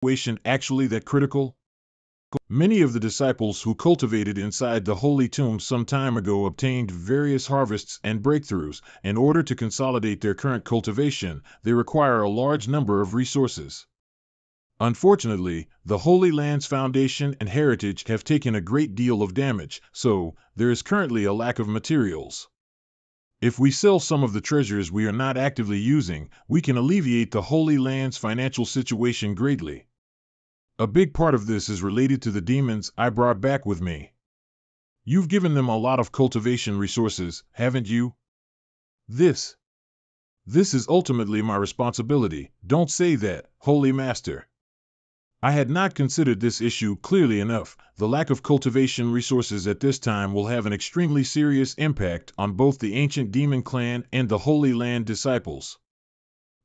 situation actually that critical? Many of the disciples who cultivated inside the holy tomb some time ago obtained various harvests and breakthroughs. In order to consolidate their current cultivation, they require a large number of resources. Unfortunately, the Holy Land's foundation and heritage have taken a great deal of damage, so there is currently a lack of materials. If we sell some of the treasures we are not actively using, we can alleviate the Holy Land's financial situation greatly. A big part of this is related to the demons I brought back with me. You've given them a lot of cultivation resources, haven't you? This is ultimately my responsibility. Don't say that, Holy Master. I had not considered this issue clearly enough. The lack of cultivation resources at this time will have an extremely serious impact on both the ancient demon clan and the Holy Land disciples.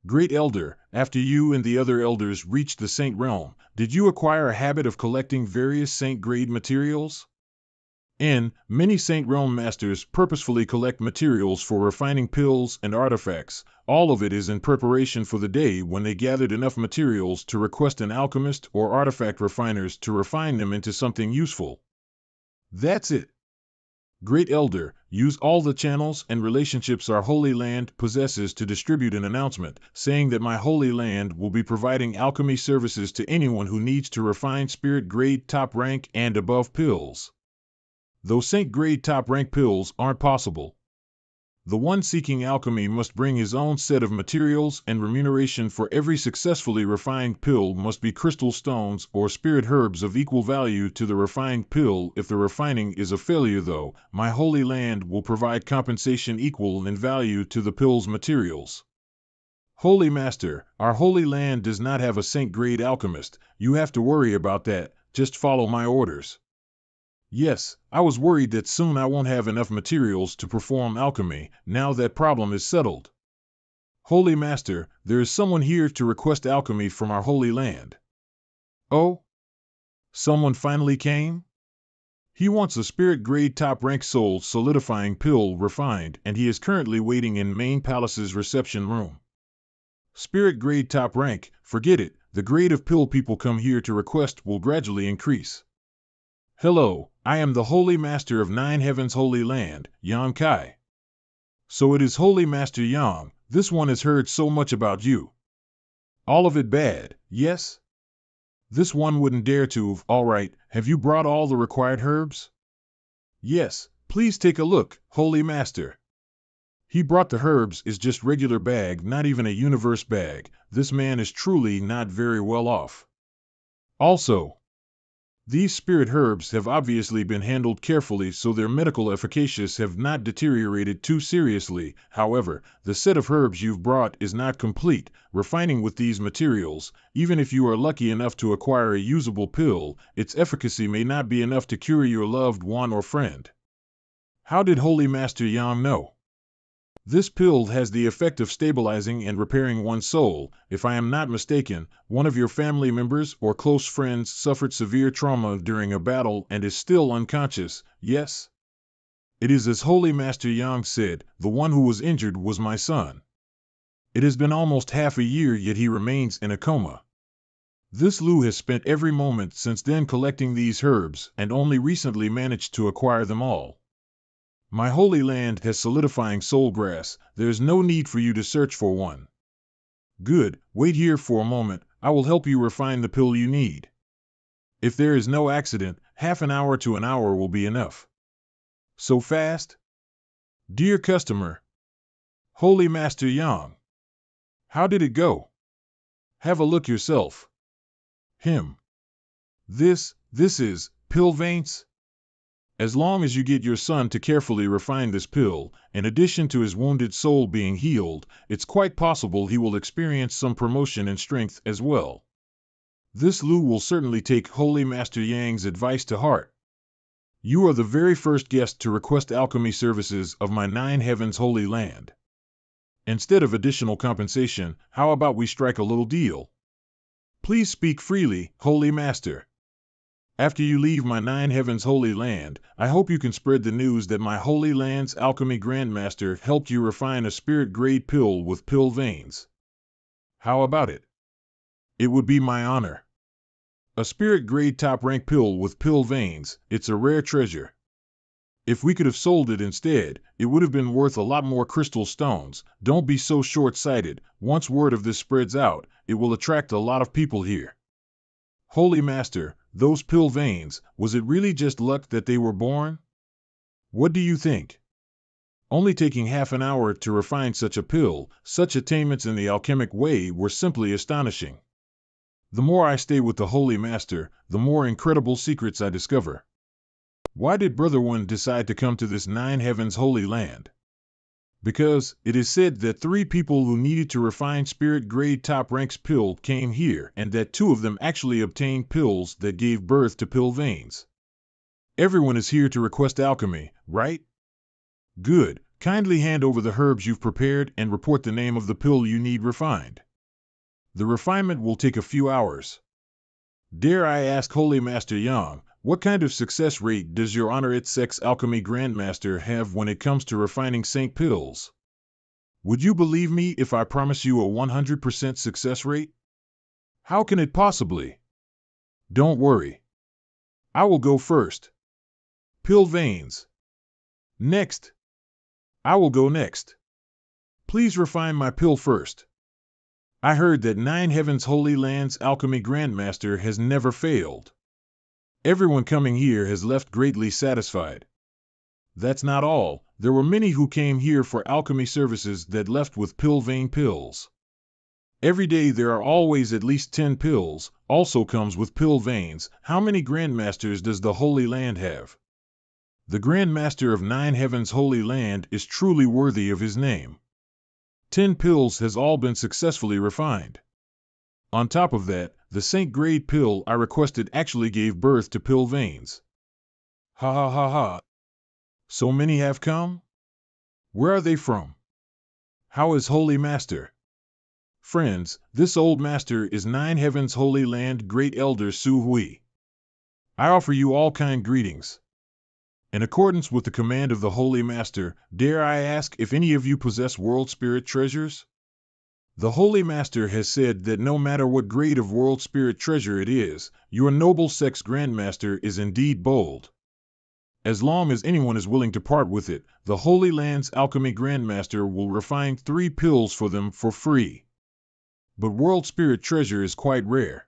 Great Elder, after you and the other elders reached the Saint Realm, did you acquire a habit of collecting various Saint-grade materials? Many Saint Realm masters purposefully collect materials for refining pills and artifacts. All of it is in preparation for the day when they gathered enough materials to request an alchemist or artifact refiners to refine them into something useful. That's it. Great Elder, use all the channels and relationships our Holy Land possesses to distribute an announcement, saying that my Holy Land will be providing alchemy services to anyone who needs to refine spirit-grade top rank and above pills. Though Saint-grade top rank pills aren't possible, the one seeking alchemy must bring his own set of materials, and remuneration for every successfully refined pill must be crystal stones or spirit herbs of equal value to the refined pill. If the refining is a failure, though, my Holy Land will provide compensation equal in value to the pill's materials. Holy Master, our Holy Land does not have a Saint-grade alchemist. You have to worry about that. Just follow my orders. Yes, I was worried that soon I won't have enough materials to perform alchemy. Now that problem is settled. Holy Master, there is someone here to request alchemy from our Holy Land. Oh? Someone finally came? He wants a spirit-grade top-rank soul solidifying pill refined, and he is currently waiting in Main Palace's reception room. Spirit-grade top rank, forget it. The grade of pill people come here to request will gradually increase. Hello, I am the Holy Master of Nine Heavens Holy Land, Yang Kai. So it is Holy Master Yang. This one has heard so much about you. All of it bad, yes? This one wouldn't dare to. All right, have you brought all the required herbs? Yes, please take a look, Holy Master. He brought the herbs is just regular bag, not even a universe bag. This man is truly not very well off. Also, these spirit herbs have obviously been handled carefully so their medical efficacious have not deteriorated too seriously. However, the set of herbs you've brought is not complete. Refining with these materials, even if you are lucky enough to acquire a usable pill, its efficacy may not be enough to cure your loved one or friend. How did Holy Master Yang know? This pill has the effect of stabilizing and repairing one's soul. If I am not mistaken, one of your family members or close friends suffered severe trauma during a battle and is still unconscious, yes? It is as Holy Master Yang said, the one who was injured was my son. It has been almost half a year yet he remains in a coma. This Lu has spent every moment since then collecting these herbs and only recently managed to acquire them all. My Holy Land has solidifying soul grass. There is no need for you to search for one. Good, wait here for a moment. I will help you refine the pill you need. If there is no accident, half an hour to an hour will be enough. So fast? Dear customer. Holy Master Yang. How did it go? Have a look yourself. This is pill veins? As long as you get your son to carefully refine this pill, in addition to his wounded soul being healed, it's quite possible he will experience some promotion in strength as well. This Lu will certainly take Holy Master Yang's advice to heart. You are the very first guest to request alchemy services of my Nine Heavens Holy Land. Instead of additional compensation, how about we strike a little deal? Please speak freely, Holy Master. After you leave my Nine Heavens Holy Land, I hope you can spread the news that my Holy Land's alchemy grandmaster helped you refine a spirit-grade pill with pill veins. How about it? It would be my honor. A spirit-grade top-rank pill with pill veins, it's a rare treasure. If we could have sold it instead, it would have been worth a lot more crystal stones. Don't be so short-sighted. Once word of this spreads out, it will attract a lot of people here. Holy Master, those pill veins, was it really just luck that they were born? What do you think? Only taking half an hour to refine such a pill, such attainments in the alchemic way were simply astonishing. The more I stay with the Holy Master, the more incredible secrets I discover. Why did Brother One decide to come to this Nine Heavens Holy Land? Because it is said that 3 people who needed to refine spirit-grade top-ranks pill came here, and that 2 of them actually obtained pills that gave birth to pill veins. Everyone is here to request alchemy, right? Good. Kindly hand over the herbs you've prepared and report the name of the pill you need refined. The refinement will take a few hours. Dare I ask Holy Master Yang, what kind of success rate does your Honor its Sex Alchemy Grandmaster have when it comes to refining Saint pills? Would you believe me if I promise you a 100% success rate? How can it possibly? Don't worry. I will go first. Pill veins. Next. I will go next. Please refine my pill first. I heard that Nine Heavens Holy Land's Alchemy Grandmaster has never failed. Everyone coming here has left greatly satisfied. That's not all. There were many who came here for alchemy services that left with pill vein pills. Every day there are always at least 10 pills, also comes with pill veins. How many Grandmasters does the Holy Land have? The Grandmaster of Nine Heavens Holy Land is truly worthy of his name. 10 pills has all been successfully refined. On top of that, the Saint Grade pill I requested actually gave birth to pill veins. Ha ha ha ha. So many have come? Where are they from? How is Holy Master? Friends, this old master is Nine Heavens Holy Land Great Elder Su Hui. I offer you all kind greetings. In accordance with the command of the Holy Master, dare I ask if any of you possess world spirit treasures? The Holy Master has said that no matter what grade of world spirit treasure it is, your noble sex Grandmaster is indeed bold. As long as anyone is willing to part with it, the Holy Land's Alchemy Grandmaster will refine 3 pills for them for free. But world spirit treasure is quite rare.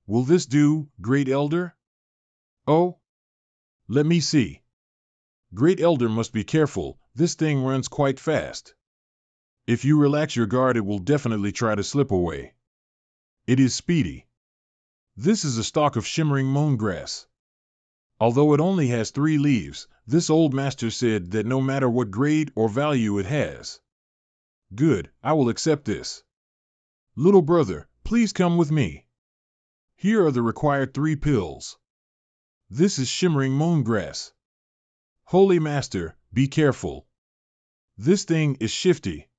Will this do, Great Elder? Oh? Let me see. Great Elder must be careful, this thing runs quite fast. If you relax your guard, it will definitely try to slip away. It is speedy. This is a stalk of shimmering moon grass. Although it only has 3 leaves, this old master said that no matter what grade or value it has. Good, I will accept this. Little brother, please come with me. Here are the required 3 pills. This is shimmering moon grass. Holy Master, be careful. This thing is shifty.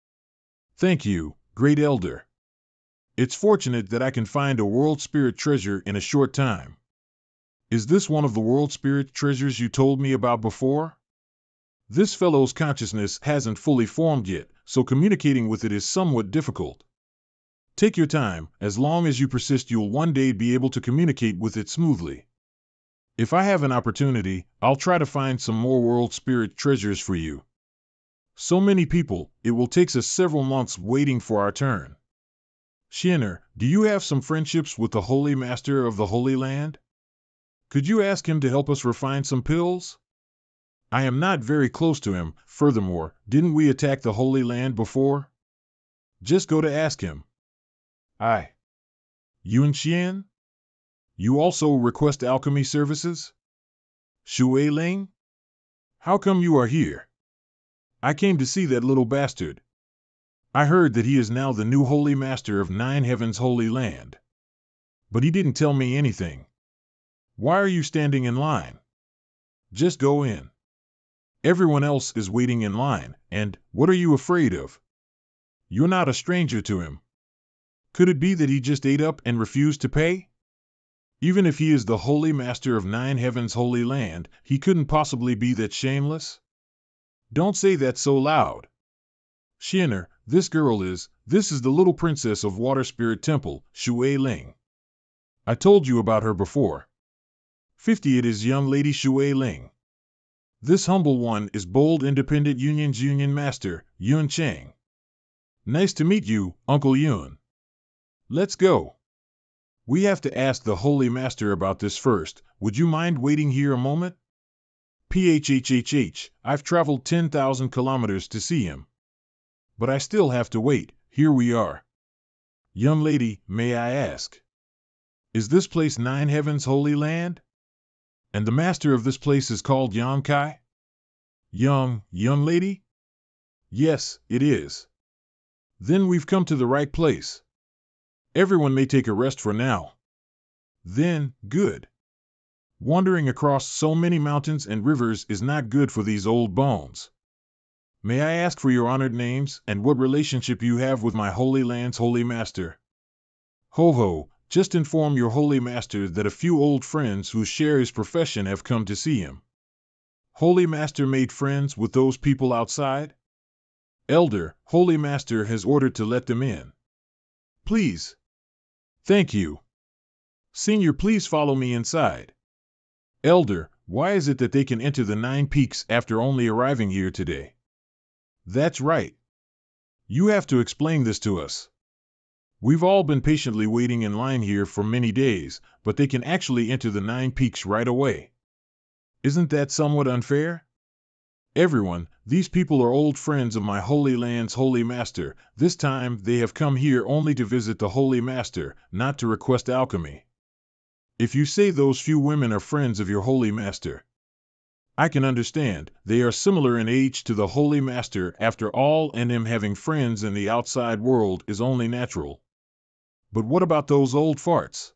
Thank you, Great Elder. It's fortunate that I can find a world spirit treasure in a short time. Is this one of the world spirit treasures you told me about before? This fellow's consciousness hasn't fully formed yet, so communicating with it is somewhat difficult. Take your time, as long as you persist you'll one day be able to communicate with it smoothly. If I have an opportunity, I'll try to find some more world spirit treasures for you. So many people, it will take us several months waiting for our turn. Xianer, do you have some friendships with the Holy Master of the Holy Land? Could you ask him to help us refine some pills? I am not very close to him. Furthermore, didn't we attack the Holy Land before? Just go to ask him. Yuan Xian? You also request alchemy services? Shui Ling? How come you are here? I came to see that little bastard. I heard that he is now the new Holy Master of Nine Heavens Holy Land. But he didn't tell me anything. Why are you standing in line? Just go in. Everyone else is waiting in line, and what are you afraid of? You're not a stranger to him. Could it be that he just ate up and refused to pay? Even if he is the Holy Master of Nine Heavens Holy Land, he couldn't possibly be that shameless. Don't say that so loud. Xianer, this is the little princess of Water Spirit Temple, Shui Ling. I told you about her before. 50 it is young lady Shui Ling. This humble one is bold independent Union's Union Master, Yun Chang. Nice to meet you, Uncle Yun. Let's go. We have to ask the Holy Master about this first. Would you mind waiting here a moment? PHHHH, I've traveled 10,000 kilometers to see him. But I still have to wait. Here we are. Young lady, may I ask? Is this place Nine Heavens Holy Land? And the master of this place is called Yang Kai? Young lady? Yes, it is. Then we've come to the right place. Everyone may take a rest for now. Then, good. Wandering across so many mountains and rivers is not good for these old bones. May I ask for your honored names and what relationship you have with my Holy Land's Holy Master? Ho ho, just inform your Holy Master that a few old friends who share his profession have come to see him. Holy Master made friends with those people outside? Elder, Holy Master has ordered to let them in. Please. Thank you. Senior, please follow me inside. Elder, why is it that they can enter the 9 peaks after only arriving here today? That's right. You have to explain this to us. We've all been patiently waiting in line here for many days, but they can actually enter the 9 peaks right away. Isn't that somewhat unfair? Everyone, these people are old friends of my Holy Land's Holy Master. This time they have come here only to visit the Holy Master, not to request alchemy. If you say those few women are friends of your Holy Master, I can understand. They are similar in age to the Holy Master after all, and him having friends in the outside world is only natural. But what about those old farts?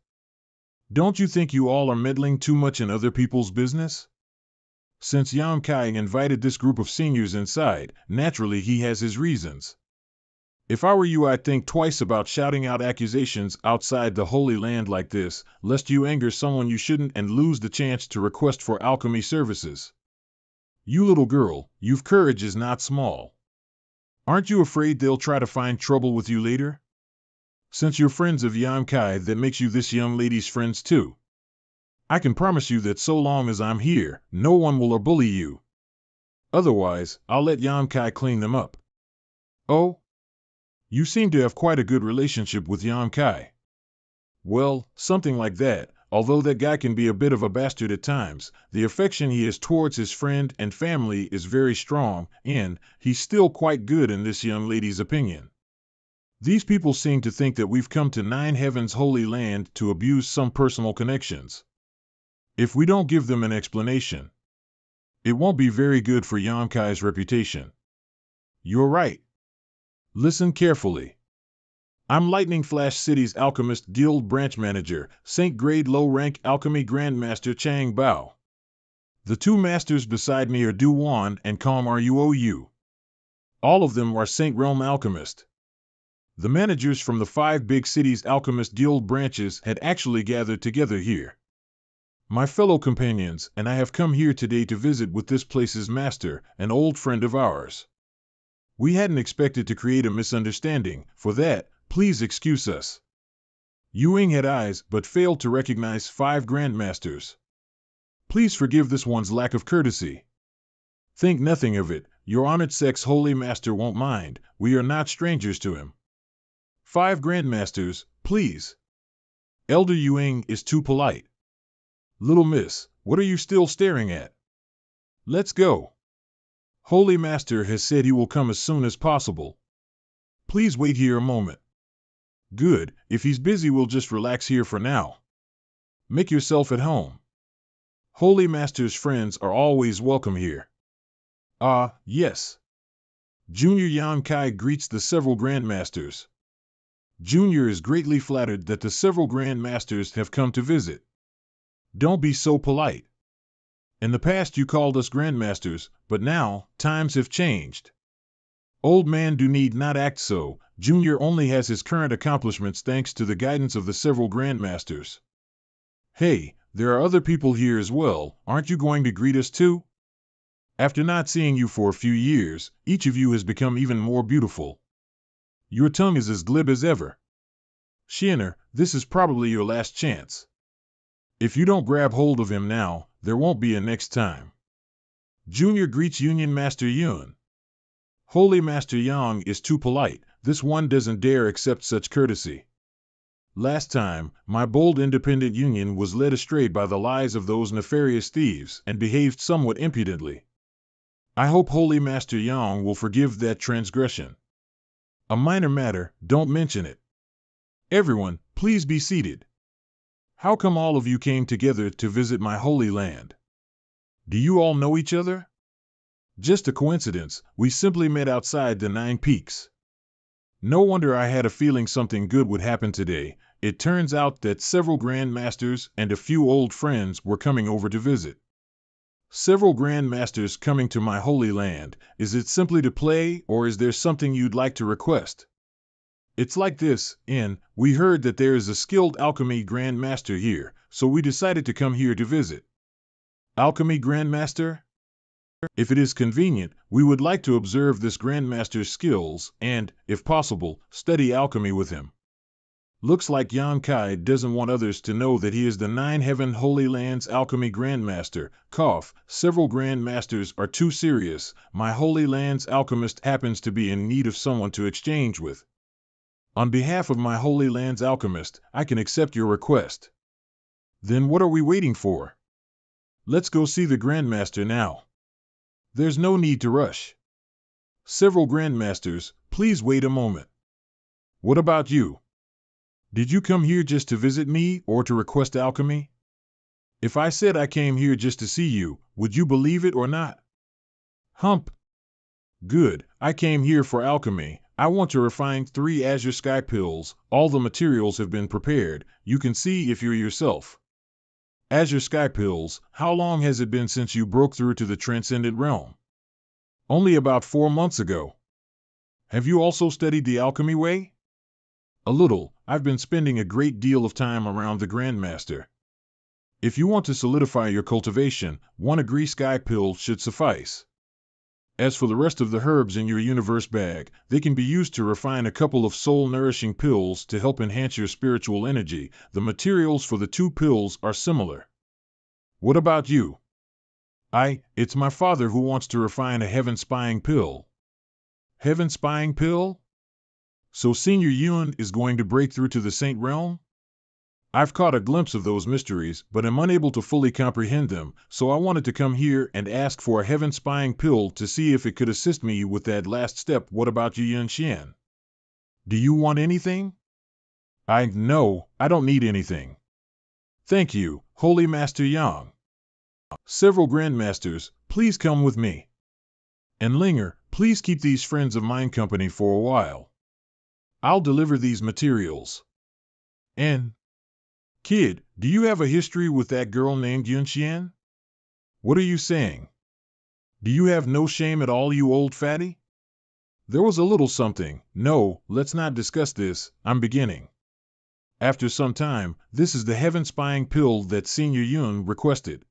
Don't you think you all are meddling too much in other people's business? Since Yang Kai invited this group of seniors inside, naturally he has his reasons. If I were you, I'd think twice about shouting out accusations outside the Holy Land like this, lest you anger someone you shouldn't and lose the chance to request for alchemy services. You little girl, your courage is not small. Aren't you afraid they'll try to find trouble with you later? Since you're friends of Yang Kai, that makes you this young lady's friends too. I can promise you that so long as I'm here, no one will bully you. Otherwise, I'll let Yang Kai clean them up. Oh? You seem to have quite a good relationship with Yang Kai. Well, something like that. Although that guy can be a bit of a bastard at times, the affection he has towards his friend and family is very strong, and he's still quite good in this young lady's opinion. These people seem to think that we've come to Nine Heavens Holy Land to abuse some personal connections. If we don't give them an explanation, it won't be very good for Yang Kai's reputation. You're right. Listen carefully. I'm Lightning Flash City's Alchemist Guild Branch Manager, St. Grade Low Rank Alchemy Grandmaster Chang Bao. The 2 masters beside me are Du Wan and Calm Ruou. All of them are St. Realm Alchemist. The managers from the 5 big cities' Alchemist Guild branches had actually gathered together here. My fellow companions and I have come here today to visit with this place's master, an old friend of ours. We hadn't expected to create a misunderstanding. For that, please excuse us. Yuing had eyes but failed to recognize 5 grandmasters. Please forgive this one's lack of courtesy. Think nothing of it. Your honored sex Holy Master won't mind. We are not strangers to him. 5 grandmasters, please. Elder Yuing is too polite. Little miss, what are you still staring at? Let's go. Holy Master has said he will come as soon as possible. Please wait here a moment. Good, if he's busy we'll just relax here for now. Make yourself at home. Holy Master's friends are always welcome here. Ah, yes. Junior Yang Kai greets the several grandmasters. Junior is greatly flattered that the several grandmasters have come to visit. Don't be so polite. In the past you called us grandmasters, but now, times have changed. Old man do need not act so. Junior only has his current accomplishments thanks to the guidance of the several grandmasters. Hey, there are other people here as well, aren't you going to greet us too? After not seeing you for a few years, each of you has become even more beautiful. Your tongue is as glib as ever. Shiner, this is probably your last chance. If you don't grab hold of him now, there won't be a next time. Junior greets Union Master Yun. Holy Master Yang is too polite. This one doesn't dare accept such courtesy. Last time, my bold independent union was led astray by the lies of those nefarious thieves and behaved somewhat impudently. I hope Holy Master Yang will forgive that transgression. A minor matter, don't mention it. Everyone, please be seated. How come all of you came together to visit my holy land? Do you all know each other? Just a coincidence, we simply met outside the 9 Peaks. No wonder I had a feeling something good would happen today. It turns out that several Grand Masters and a few old friends were coming over to visit. Several Grand Masters coming to my holy land. Is it simply to play, or is there something you'd like to request? It's like this, we heard that there is a skilled alchemy Grand Master here, so we decided to come here to visit. Alchemy Grand Master? If it is convenient, we would like to observe this Grand Master's skills and, if possible, study alchemy with him. Looks like Yan Kai doesn't want others to know that he is the 9 Heaven Holy Lands Alchemy Grandmaster. Cough, several Grandmasters are too serious. My Holy Lands Alchemist happens to be in need of someone to exchange with. On behalf of my Holy Lands Alchemist, I can accept your request. Then what are we waiting for? Let's go see the Grandmaster now. There's no need to rush. Several Grandmasters, please wait a moment. What about you? Did you come here just to visit me or to request alchemy? If I said I came here just to see you, would you believe it or not? Hump. Good, I came here for alchemy. I want to refine 3 Azure Sky Pills. All the materials have been prepared. You can see if you're yourself. Azure Sky Pills, how long has it been since you broke through to the Transcendent Realm? Only about 4 months ago. Have you also studied the alchemy way? A little. I've been spending a great deal of time around the Grandmaster. If you want to solidify your cultivation, 1 Agree Sky Pill should suffice. As for the rest of the herbs in your universe bag, they can be used to refine a couple of soul-nourishing pills to help enhance your spiritual energy. The materials for the 2 pills are similar. What about you? It's my father who wants to refine a heaven-spying pill. Heaven-spying pill? So Senior Yun is going to break through to the Saint Realm? I've caught a glimpse of those mysteries, but am unable to fully comprehend them, so I wanted to come here and ask for a heaven-spying pill to see if it could assist me with that last step. What about you, Yun Xian? Do you want anything? No, I don't need anything. Thank you, Holy Master Yang. Several Grandmasters, please come with me. And Linger, please keep these friends of mine company for a while. I'll deliver these materials. And Kid, do you have a history with that girl named Yun Xian? What are you saying? Do you have no shame at all, you old fatty? There was a little something. No, let's not discuss this. I'm beginning. After some time, this is the heaven-spying pill that Senior Yun requested.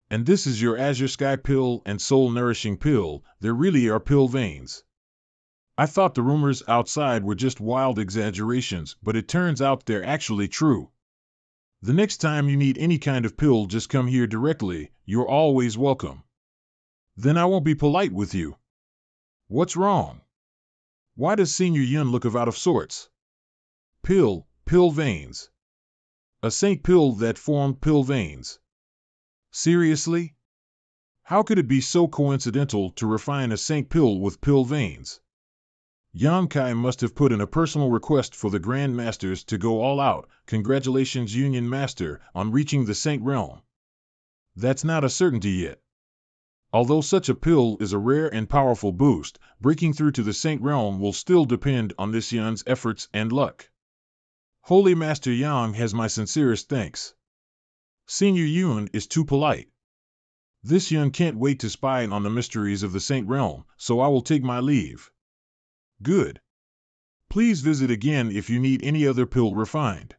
And this is your Azure Sky Pill and soul-nourishing pill. There really are pill veins. I thought the rumors outside were just wild exaggerations, but it turns out they're actually true. The next time you need any kind of pill, just come here directly. You're always welcome. Then I won't be polite with you. What's wrong? Why does Senior Yun look out of sorts? Pill veins. A saint pill that formed pill veins. Seriously? How could it be so coincidental to refine a saint pill with pill veins? Yan Kai must have put in a personal request for the Grand Masters to go all out. Congratulations, Union Master, on reaching the Saint Realm. That's not a certainty yet. Although such a pill is a rare and powerful boost, breaking through to the Saint Realm will still depend on this Yun's efforts and luck. Holy Master Yang has my sincerest thanks. Senior Yun is too polite. This Yun can't wait to spy on the mysteries of the Saint Realm, so I will take my leave. Good. Please visit again if you need any other pill refined.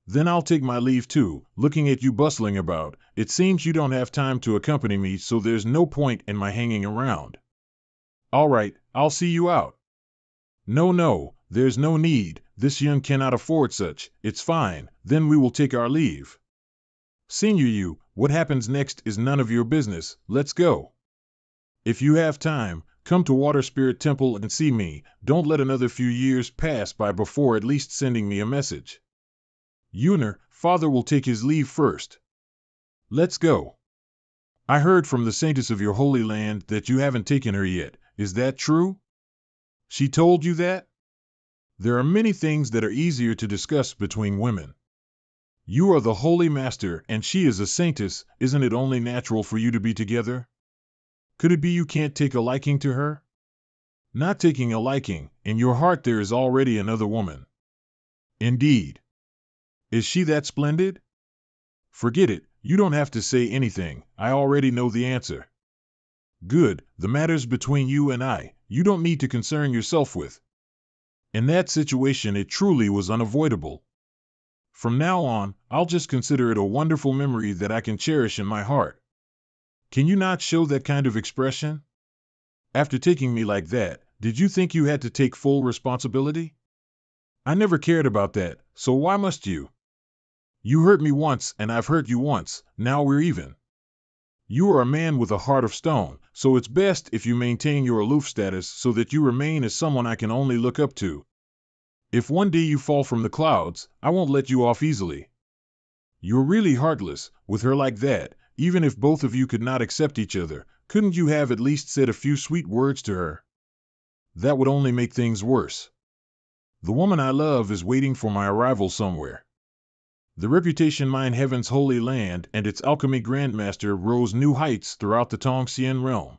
Then I'll take my leave too. Looking at you bustling about, it seems you don't have time to accompany me, so there's no point in my hanging around. All right, I'll see you out. No, there's no need. this Yun cannot afford such. It's fine, then we will take our leave. Senior Yu, what happens next is none of your business, let's go. If you have time, come to Water Spirit Temple and see me. Don't let another few years pass by before at least sending me a message. Yuner, father will take his leave first. Let's go. I heard from the saintess of your holy land that you haven't taken her yet. Is that true? She told you that? There are many things that are easier to discuss between women. You are the holy master and she is a saintess. Isn't it only natural for you to be together? Could it be you can't take a liking to her? Not taking a liking, in your heart there is already another woman. Indeed. Is she that splendid? Forget it, you don't have to say anything, I already know the answer. Good, the matter's between you and I, you don't need to concern yourself with. In that situation it truly was unavoidable. From now on, I'll just consider it a wonderful memory that I can cherish in my heart. Can you not show that kind of expression? After taking me like that, did you think you had to take full responsibility? I never cared about that, so why must you? You hurt me once and I've hurt you once, now we're even. You are a man with a heart of stone, so it's best if you maintain your aloof status so that you remain as someone I can only look up to. If one day you fall from the clouds, I won't let you off easily. You're really heartless, with her like that. Even if both of you could not accept each other, couldn't you have at least said a few sweet words to her? That would only make things worse. The woman I love is waiting for my arrival somewhere. The reputation mine heaven's holy land and its alchemy grandmaster rose new heights throughout the Tongxian realm.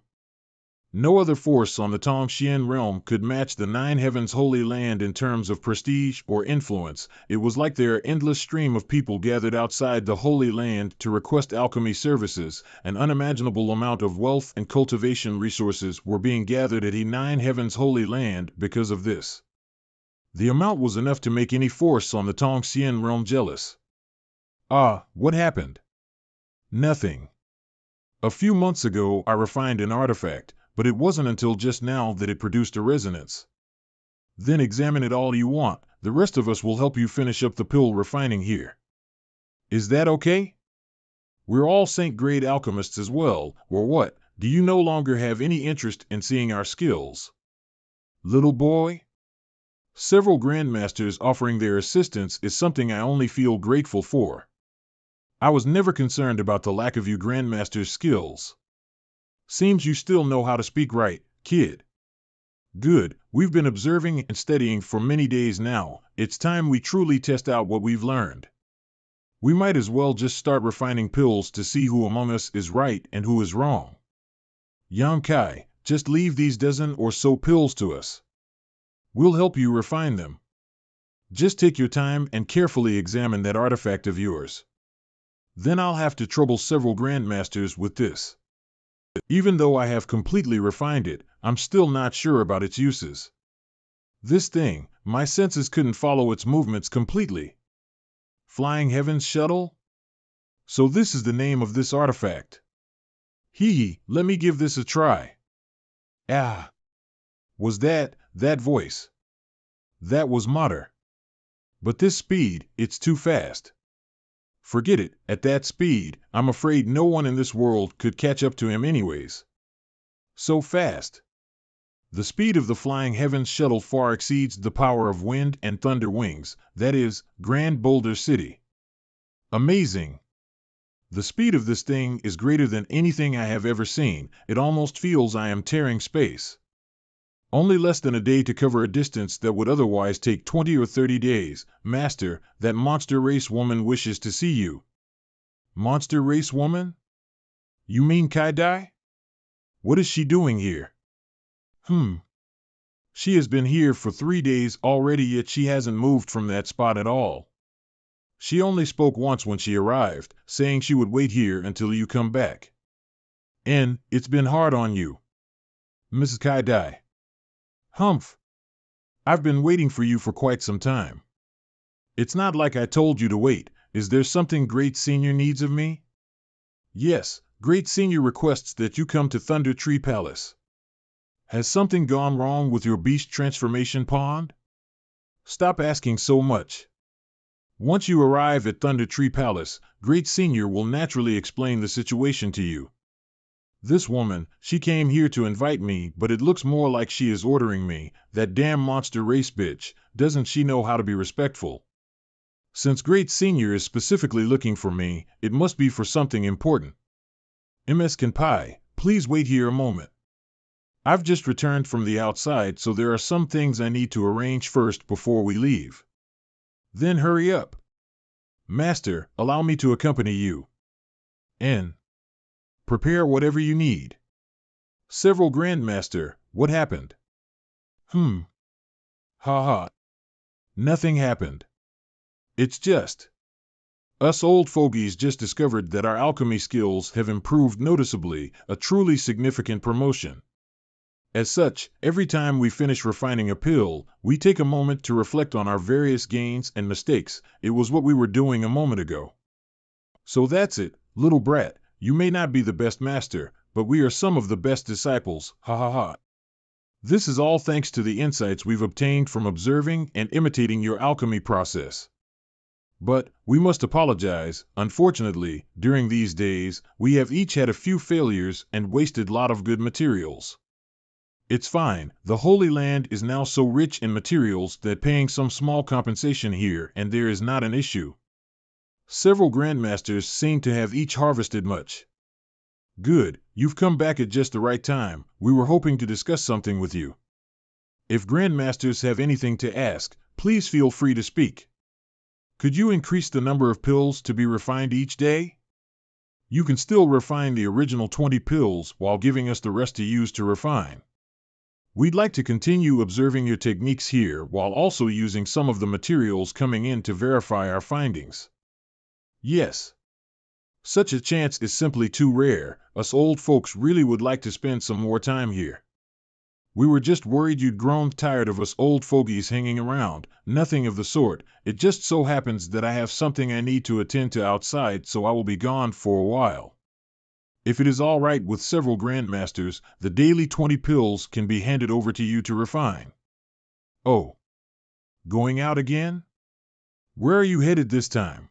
No other force on the Tongxian realm could match the nine heavens holy land in terms of prestige or influence. It was like their endless stream of people gathered outside the holy land to request alchemy services. An unimaginable amount of wealth and cultivation resources were being gathered at the nine heavens holy land because of this. The amount was enough to make any force on the Tongxian realm jealous. Ah, what happened? Nothing. A few months ago I refined an artifact, but it wasn't until just now that it produced a resonance. Then examine it all you want, the rest of us will help you finish up the pill refining here. Is that okay? We're all Saint-grade alchemists as well, or what? Do you no longer have any interest in seeing our skills? Little boy? Several grandmasters offering their assistance is something I only feel grateful for. I was never concerned about the lack of you grandmasters' skills. Seems you still know how to speak right, kid. Good, we've been observing and studying for many days now. It's time we truly test out what we've learned. We might as well just start refining pills to see who among us is right and who is wrong. Yang Kai, just leave these dozen or so pills to us. We'll help you refine them. Just take your time and carefully examine that artifact of yours. Then I'll have to trouble several grandmasters with this. Even though I have completely refined it, I'm still not sure about its uses. This thing, my senses couldn't follow its movements completely. Flying Heaven's Shuttle? So this is the name of this artifact. Hee, let me give this a try. Ah! Was that voice? That was Mater. But this speed, it's too fast. Forget it, at that speed, I'm afraid no one in this world could catch up to him anyways. So fast. The speed of the Flying Heavens Shuttle far exceeds the power of wind and thunder wings, that is, Grand Boulder City. Amazing. The speed of this thing is greater than anything I have ever seen. It almost feels I am tearing space. Only less than a day to cover a distance that would otherwise take 20 or 30 days. Master, that monster race woman wishes to see you. Monster race woman? You mean Kai-Dai? What is she doing here? She has been here for 3 days already, yet she hasn't moved from that spot at all. She only spoke once when she arrived, saying she would wait here until you come back. And it's been hard on you, Mrs. Kai-Dai. Humph. I've been waiting for you for quite some time. It's not like I told you to wait. Is there something Great Senior needs of me? Yes, Great Senior requests that you come to Thunder Tree Palace. Has something gone wrong with your beast transformation pond? Stop asking so much. Once you arrive at Thunder Tree Palace, Great Senior will naturally explain the situation to you. This woman, she came here to invite me, but it looks more like she is ordering me. That damn monster race bitch, doesn't she know how to be respectful? Since Great Senior is specifically looking for me, it must be for something important. Ms. Kanpai, please wait here a moment. I've just returned from the outside, so there are some things I need to arrange first before we leave. Then hurry up. Master, allow me to accompany you. N. Prepare whatever you need. Several Grandmaster, what happened? Ha ha. Nothing happened. It's just. Us old fogies just discovered that our alchemy skills have improved noticeably, a truly significant promotion. As such, every time we finish refining a pill, we take a moment to reflect on our various gains and mistakes. It was what we were doing a moment ago. So that's it, little brat. You may not be the best master, but we are some of the best disciples, ha ha ha. This is all thanks to the insights we've obtained from observing and imitating your alchemy process. But, we must apologize, unfortunately, during these days, we have each had a few failures and wasted a lot of good materials. It's fine, the Holy Land is now so rich in materials that paying some small compensation here and there is not an issue. Several Grandmasters seem to have each harvested much. Good, you've come back at just the right time. We were hoping to discuss something with you. If Grandmasters have anything to ask, please feel free to speak. Could you increase the number of pills to be refined each day? You can still refine the original 20 pills while giving us the rest to use to refine. We'd like to continue observing your techniques here while also using some of the materials coming in to verify our findings. Yes. Such a chance is simply too rare. Us old folks really would like to spend some more time here. We were just worried you'd grown tired of us old fogies hanging around. Nothing of the sort. It just so happens that I have something I need to attend to outside, so I will be gone for a while. If it is all right with several Grandmasters, the daily 20 pills can be handed over to you to refine. Oh. Going out again? Where are you headed this time?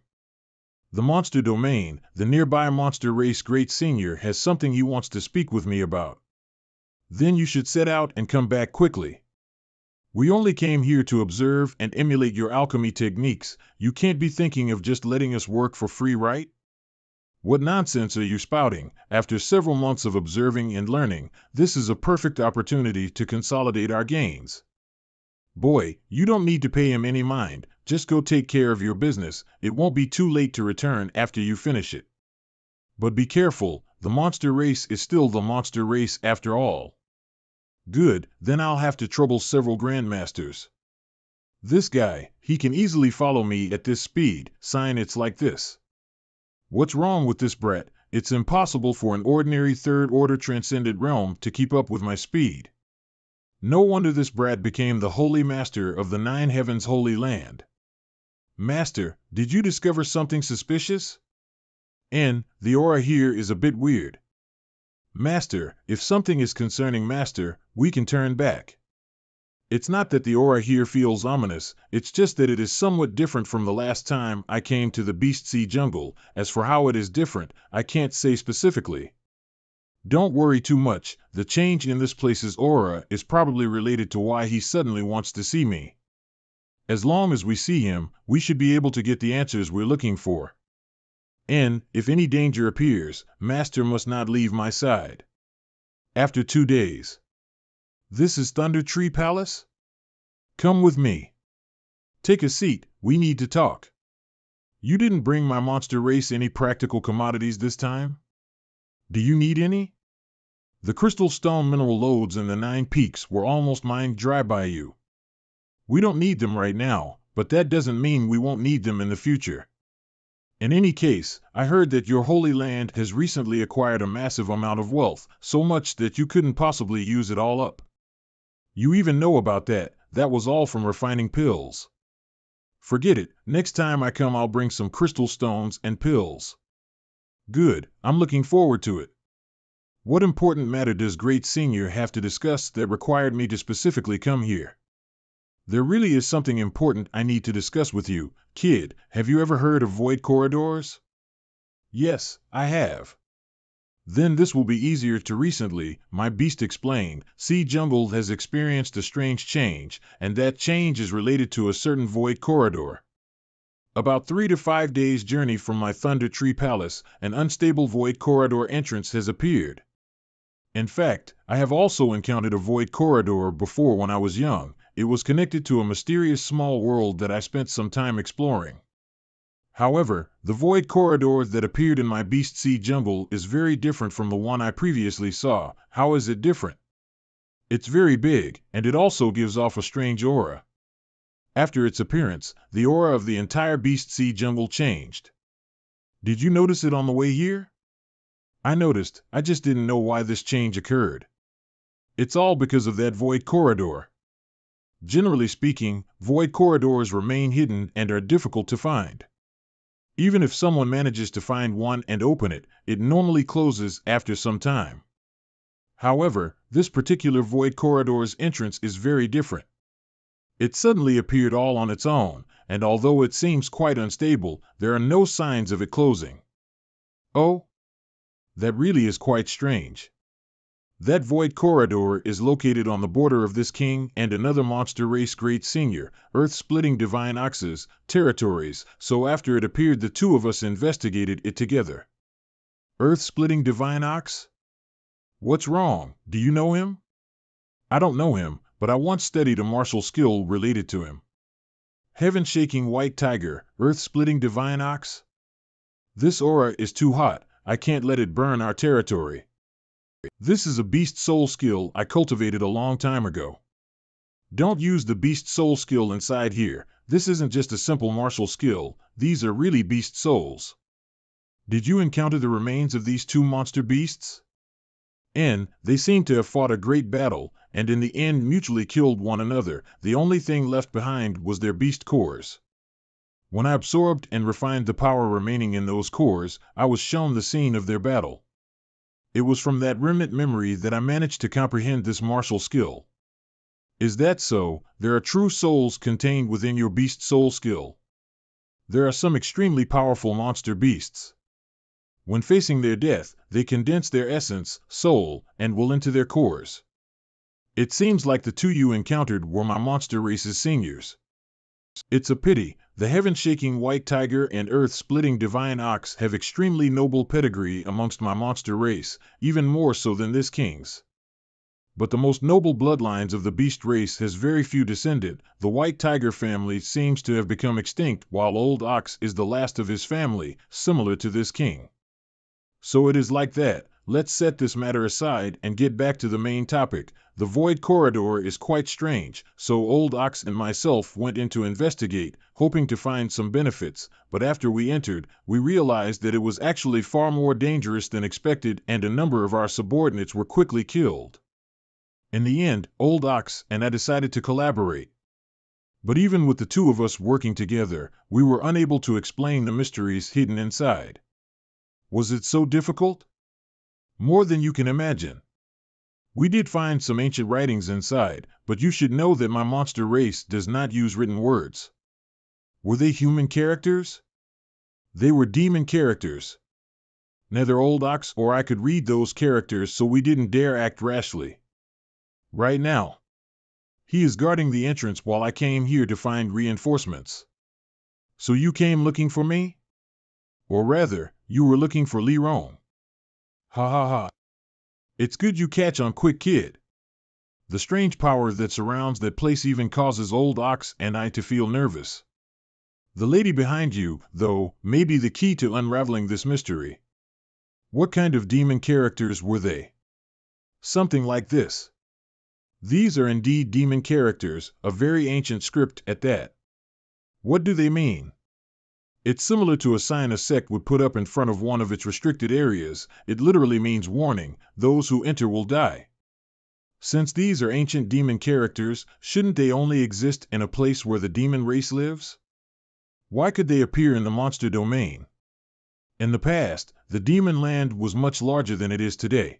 The monster domain, the nearby monster race Great Senior has something he wants to speak with me about. Then you should set out and come back quickly. We only came here to observe and emulate your alchemy techniques. You can't be thinking of just letting us work for free, right? What nonsense are you spouting? After several months of observing and learning, this is a perfect opportunity to consolidate our gains. Boy, you don't need to pay him any mind. Just go take care of your business. It won't be too late to return after you finish it. But be careful, the monster race is still the monster race after all. Good, then I'll have to trouble several Grandmasters. This guy, he can easily follow me at this speed. Sign it's like this. What's wrong with this brat? It's impossible for an ordinary third-order transcendent realm to keep up with my speed. No wonder this brat became the Holy Master of the Nine Heavens Holy Land. Master, did you discover something suspicious? The aura here is a bit weird. Master, if something is concerning Master, we can turn back. It's not that the aura here feels ominous, it's just that it is somewhat different from the last time I came to the Beast Sea Jungle. As for how it is different, I can't say specifically. Don't worry too much, the change in this place's aura is probably related to why he suddenly wants to see me. As long as we see him, we should be able to get the answers we're looking for. If any danger appears, Master must not leave my side. After 2 days. This is Thunder Tree Palace? Come with me. Take a seat, we need to talk. You didn't bring my monster race any practical commodities this time? Do you need any? The crystal stone mineral lodes in the 9 peaks were almost mined dry by you. We don't need them right now, but that doesn't mean we won't need them in the future. In any case, I heard that your Holy Land has recently acquired a massive amount of wealth, so much that you couldn't possibly use it all up. You even know about that. That was all from refining pills. Forget it, next time I come I'll bring some crystal stones and pills. Good, I'm looking forward to it. What important matter does Great Senior have to discuss that required me to specifically come here? There really is something important I need to discuss with you, kid. Have you ever heard of void corridors? Yes, I have. Then this will be easier to recently, my beast explained. Sea Jungle has experienced a strange change, and that change is related to a certain void corridor. About 3 to 5 days' journey from my Thunder Tree Palace, an unstable void corridor entrance has appeared. In fact, I have also encountered a void corridor before when I was young. It was connected to a mysterious small world that I spent some time exploring. However, the void corridor that appeared in my Beast Sea Jungle is very different from the one I previously saw. How is it different? It's very big, and it also gives off a strange aura. After its appearance, the aura of the entire Beast Sea Jungle changed. Did you notice it on the way here? I noticed, I just didn't know why this change occurred. It's all because of that void corridor. Generally speaking, void corridors remain hidden and are difficult to find. Even if someone manages to find one and open it, it normally closes after some time. However, this particular void corridor's entrance is very different. It suddenly appeared all on its own, and although it seems quite unstable, there are no signs of it closing. Oh? That really is quite strange. That void corridor is located on the border of this king and another monster race great senior, earth-splitting divine oxes, territories, so after it appeared the two of us investigated it together. Earth-splitting divine ox? What's wrong? Do you know him? I don't know him, but I once studied a martial skill related to him. Heaven-shaking white tiger, earth-splitting divine ox? This aura is too hot, I can't let it burn our territory. This is a beast soul skill I cultivated a long time ago. Don't use the beast soul skill inside here. This isn't just a simple martial skill, these are really beast souls. Did you encounter the remains of these two monster beasts? They seem to have fought a great battle, and in the end mutually killed one another. The only thing left behind was their beast cores. When I absorbed and refined the power remaining in those cores, I was shown the scene of their battle. It was from that remnant memory that I managed to comprehend this martial skill. Is that so? There are true souls contained within your beast soul skill. There are some extremely powerful monster beasts. When facing their death, they condense their essence, soul, and will into their cores. It seems like the two you encountered were my monster race's seniors. It's a pity. The heaven-shaking white tiger and earth-splitting divine ox have extremely noble pedigree amongst my monster race, even more so than this king's. But the most noble bloodlines of the beast race has very few descended. The white tiger family seems to have become extinct, while old ox is the last of his family, similar to this king. So it is like that. Let's set this matter aside and get back to the main topic. The void corridor is quite strange, so old ox and myself went in to investigate, hoping to find some benefits, but after we entered, we realized that it was actually far more dangerous than expected, and a number of our subordinates were quickly killed. In the end, old ox and I decided to collaborate. But even with the two of us working together, we were unable to explain the mysteries hidden inside. Was it so difficult? More than you can imagine. We did find some ancient writings inside, but you should know that my monster race does not use written words. Were they human characters? They were demon characters. Neither old ox or I could read those characters, so we didn't dare act rashly. Right now, he is guarding the entrance while I came here to find reinforcements. So you came looking for me? Or rather, you were looking for Lee Rome. Ha ha ha. It's good you catch on quick, kid. The strange power that surrounds that place even causes old ox and I to feel nervous. The lady behind you, though, may be the key to unraveling this mystery. What kind of demon characters were they? Something like this. These are indeed demon characters, a very ancient script at that. What do they mean? It's similar to a sign a sect would put up in front of one of its restricted areas. It literally means warning, those who enter will die. Since these are ancient demon characters, shouldn't they only exist in a place where the demon race lives? Why could they appear in the monster domain? In the past, the demon land was much larger than it is today.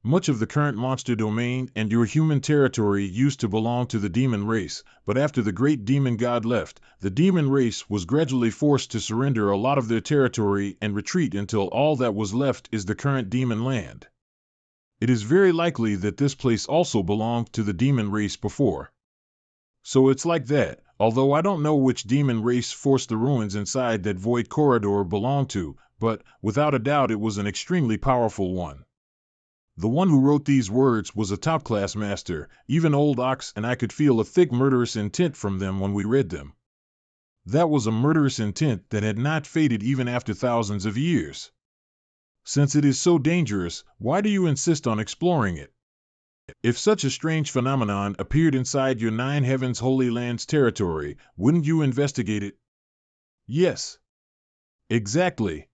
Much of the current monster domain and your human territory used to belong to the demon race, but after the great demon god left, the demon race was gradually forced to surrender a lot of their territory and retreat until all that was left is the current demon land. It is very likely that this place also belonged to the demon race before. So it's like that, although I don't know which demon race forced the ruins inside that void corridor belonged to, but without a doubt it was an extremely powerful one. The one who wrote these words was a top-class master. Even Old Ox and I could feel a thick murderous intent from them when we read them. That was a murderous intent that had not faded even after thousands of years. Since it is so dangerous, why do you insist on exploring it? If such a strange phenomenon appeared inside your Nine Heavens Holy Land's territory, wouldn't you investigate it? Yes. Exactly.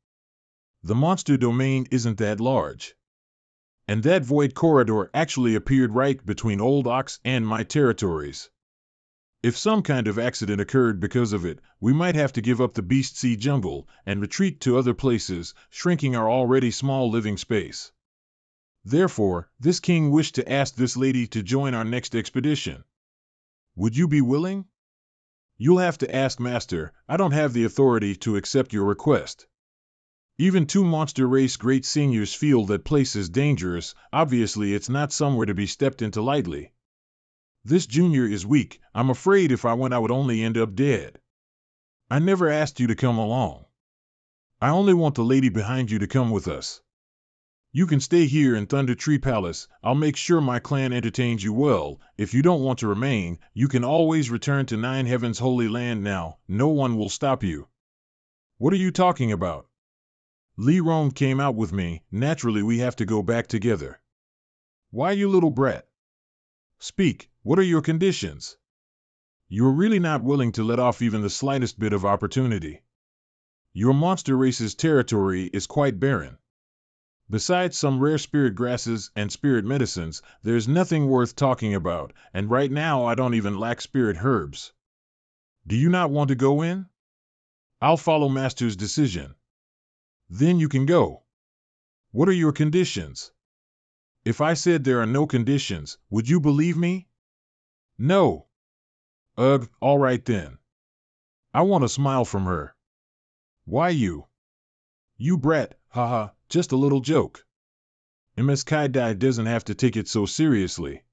The monster domain isn't that large. And that void corridor actually appeared right between Old Ox and my territories. If some kind of accident occurred because of it, we might have to give up the Beast Sea jungle and retreat to other places, shrinking our already small living space. Therefore, this king wished to ask this lady to join our next expedition. Would you be willing? You'll have to ask Master. I don't have the authority to accept your request. Even two monster race great seniors feel that place is dangerous. Obviously it's not somewhere to be stepped into lightly. This junior is weak. I'm afraid if I went I would only end up dead. I never asked you to come along. I only want the lady behind you to come with us. You can stay here in Thunder Tree Palace. I'll make sure my clan entertains you well. If you don't want to remain, you can always return to Nine Heavens Holy Land now. No one will stop you. What are you talking about? Li Rong came out with me. Naturally we have to go back together. Why, you little brat? Speak, what are your conditions? You're really not willing to let off even the slightest bit of opportunity. Your monster race's territory is quite barren. Besides some rare spirit grasses and spirit medicines, there's nothing worth talking about, and right now I don't even lack spirit herbs. Do you not want to go in? I'll follow Master's decision. Then you can go. What are your conditions? If I said there are no conditions, would you believe me? No. Ugh, all right then. I want a smile from her. Why you? You brat, haha, just a little joke. Ms. Kai-Dai doesn't have to take it so seriously.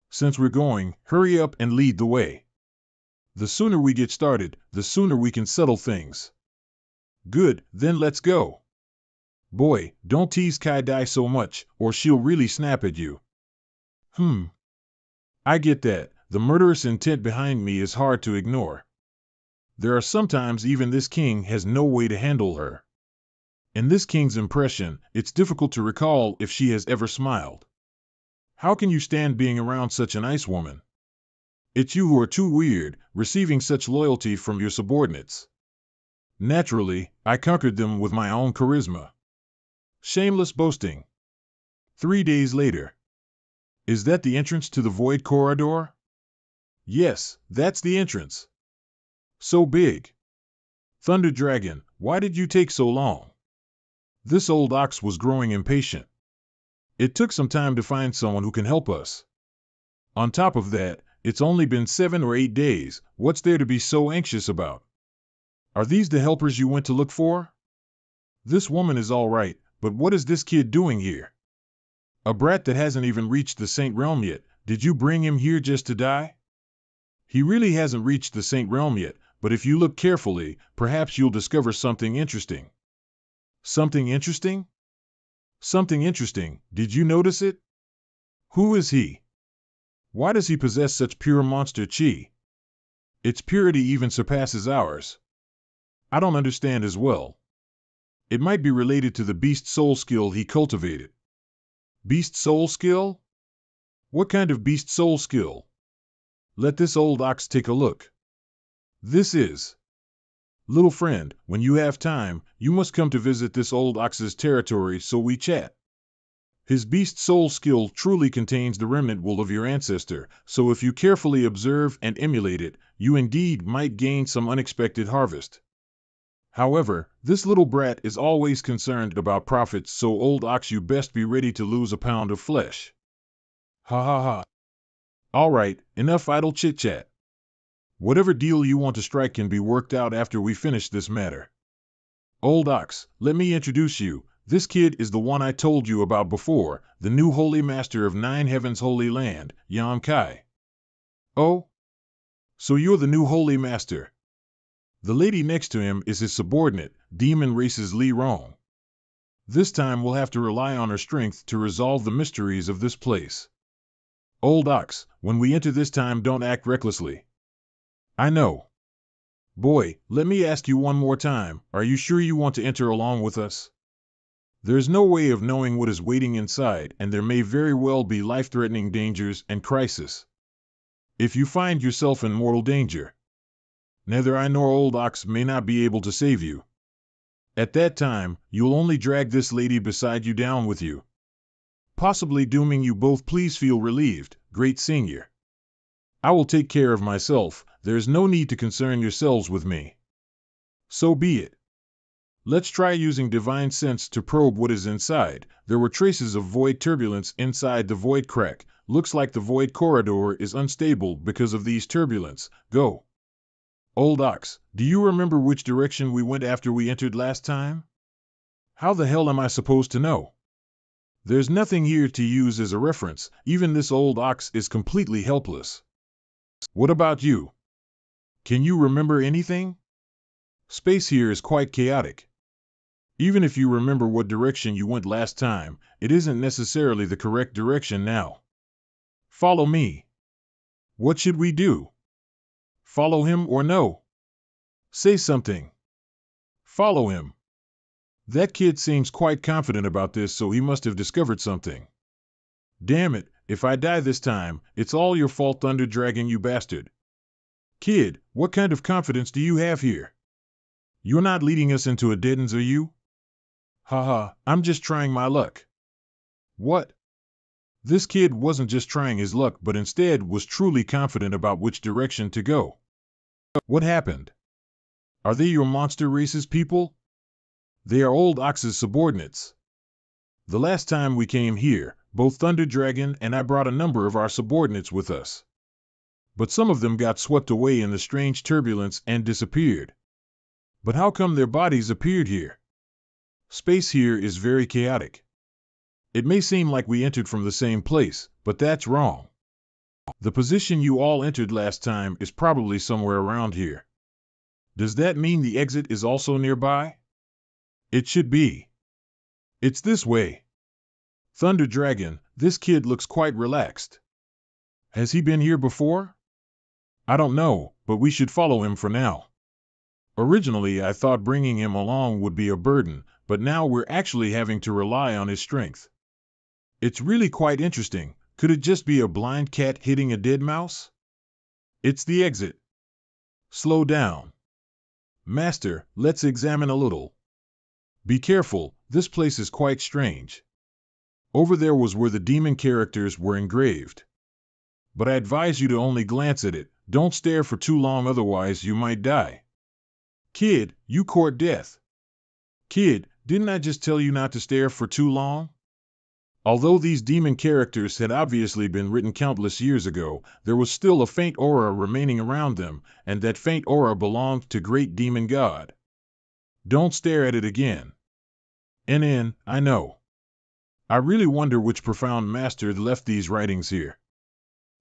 Since we're going, hurry up and lead the way. The sooner we get started, the sooner we can settle things. Good, then let's go. Boy, don't tease Kai-Dai so much, or she'll really snap at you. I get that. The murderous intent behind me is hard to ignore. There are sometimes even this king has no way to handle her. In this king's impression, it's difficult to recall if she has ever smiled. How can you stand being around such a nice woman? It's you who are too weird, receiving such loyalty from your subordinates. Naturally, I conquered them with my own charisma. Shameless boasting. 3 days later. Is that the entrance to the void corridor? Yes, that's the entrance. So big. Thunder Dragon, why did you take so long? This old ox was growing impatient. It took some time to find someone who can help us. On top of that, it's only been 7 or 8 days. What's there to be so anxious about? Are these the helpers you went to look for? This woman is all right, but what is this kid doing here? A brat that hasn't even reached the Saint Realm yet. Did you bring him here just to die? He really hasn't reached the Saint Realm yet, but if you look carefully, perhaps you'll discover something interesting. Something interesting? Something interesting. Did you notice it? Who is he? Why does he possess such pure monster chi? Its purity even surpasses ours. I don't understand as well. It might be related to the beast soul skill he cultivated. Beast soul skill? What kind of beast soul skill? Let this old ox take a look. This is. Little friend, when you have time, you must come to visit this old ox's territory so we chat. His beast soul skill truly contains the remnant will of your ancestor, so if you carefully observe and emulate it, you indeed might gain some unexpected harvest. However, this little brat is always concerned about profits, so old ox, you best be ready to lose a pound of flesh. Ha ha ha. All right, enough idle chit-chat. Whatever deal you want to strike can be worked out after we finish this matter. Old ox, let me introduce you. This kid is the one I told you about before, the new holy master of Nine Heavens Holy Land, Yam Kai. Oh? So you're the new holy master. The lady next to him is his subordinate, Demon Race's Li Rong. This time we'll have to rely on her strength to resolve the mysteries of this place. Old ox, when we enter this time, don't act recklessly. I know. Boy, let me ask you one more time, are you sure you want to enter along with us? There's no way of knowing what is waiting inside, and there may very well be life-threatening dangers and crisis. If you find yourself in mortal danger, neither I nor old ox may not be able to save you. At that time, you'll only drag this lady beside you down with you, possibly dooming you both. Please feel relieved, great senior. I will take care of myself. There's no need to concern yourselves with me. So be it. Let's try using divine sense to probe what is inside. There were traces of void turbulence inside the void crack. Looks like the void corridor is unstable because of these turbulence. Go. Old ox, do you remember which direction we went after we entered last time? How the hell am I supposed to know? There's nothing here to use as a reference. Even this old ox is completely helpless. What about you? Can you remember anything? Space here is quite chaotic. Even if you remember what direction you went last time, it isn't necessarily the correct direction now. Follow me. What should we do? Follow him or no? Say something. Follow him. That kid seems quite confident about this, so he must have discovered something. Damn it, if I die this time, it's all your fault, Thunder Dragon, you bastard. Kid, what kind of confidence do you have here? You're not leading us into a dead end, are you? Haha, I'm just trying my luck. What? This kid wasn't just trying his luck, but instead was truly confident about which direction to go. What happened? Are they your monster races people? They are old ox's subordinates. The last time we came here, both Thunder Dragon and I brought a number of our subordinates with us. But some of them got swept away in the strange turbulence and disappeared. But how come their bodies appeared here? Space here is very chaotic. It may seem like we entered from the same place, but that's wrong. The position you all entered last time is probably somewhere around here. Does that mean the exit is also nearby? It should be. It's this way. Thunder Dragon, this kid looks quite relaxed. Has he been here before? I don't know, but we should follow him for now. Originally, I thought bringing him along would be a burden, but now we're actually having to rely on his strength. It's really quite interesting. Could it just be a blind cat hitting a dead mouse? It's the exit. Slow down. Master, let's examine a little. Be careful, this place is quite strange. Over there was where the demon characters were engraved. But I advise you to only glance at it. Don't stare for too long, otherwise you might die. Kid, you court death. Kid, didn't I just tell you not to stare for too long? Although these demon characters had obviously been written countless years ago, there was still a faint aura remaining around them, and that faint aura belonged to Great Demon God. Don't stare at it again. I know. I really wonder which profound master left these writings here.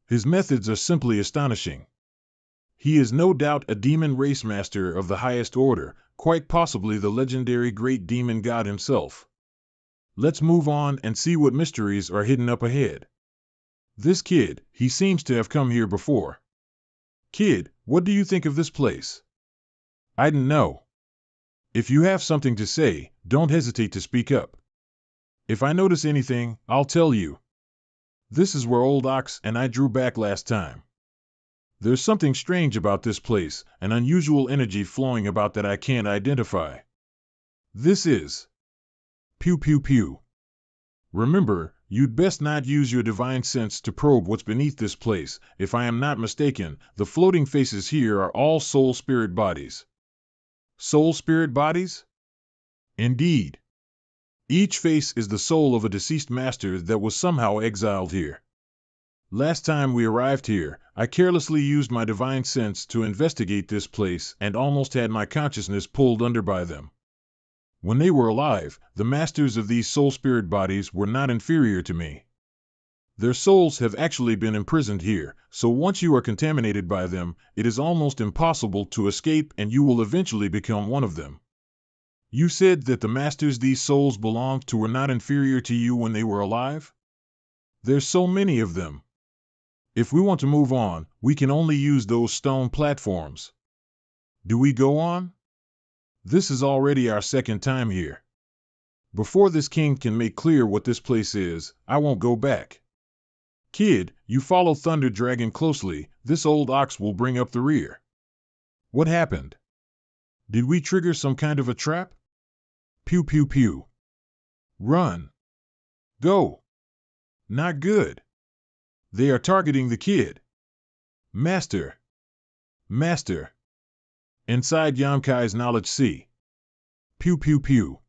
His methods are simply astonishing. He is no doubt a demon race master of the highest order, quite possibly the legendary Great Demon God himself. Let's move on and see what mysteries are hidden up ahead. This kid, he seems to have come here before. Kid, what do you think of this place? I don't know. If you have something to say, don't hesitate to speak up. If I notice anything, I'll tell you. This is where Old Ox and I drew back last time. There's something strange about this place, an unusual energy flowing about that I can't identify. This is... Pew pew pew. Remember, you'd best not use your divine sense to probe what's beneath this place. If I am not mistaken, the floating faces here are all soul spirit bodies. Soul spirit bodies? Indeed. Each face is the soul of a deceased master that was somehow exiled here. Last time we arrived here, I carelessly used my divine sense to investigate this place and almost had my consciousness pulled under by them. When they were alive, the masters of these soul spirit bodies were not inferior to me. Their souls have actually been imprisoned here, so once you are contaminated by them, it is almost impossible to escape and you will eventually become one of them. You said that the masters these souls belonged to were not inferior to you when they were alive? There's so many of them. If we want to move on, we can only use those stone platforms. Do we go on? This is already our second time here. Before this king can make clear what this place is, I won't go back. Kid, you follow Thunder Dragon closely, this old ox will bring up the rear. What happened? Did we trigger some kind of a trap? Pew pew pew. Run. Go. Not good. They are targeting the kid. Master. Master. Inside Yamkai's knowledge sea. Pew pew pew.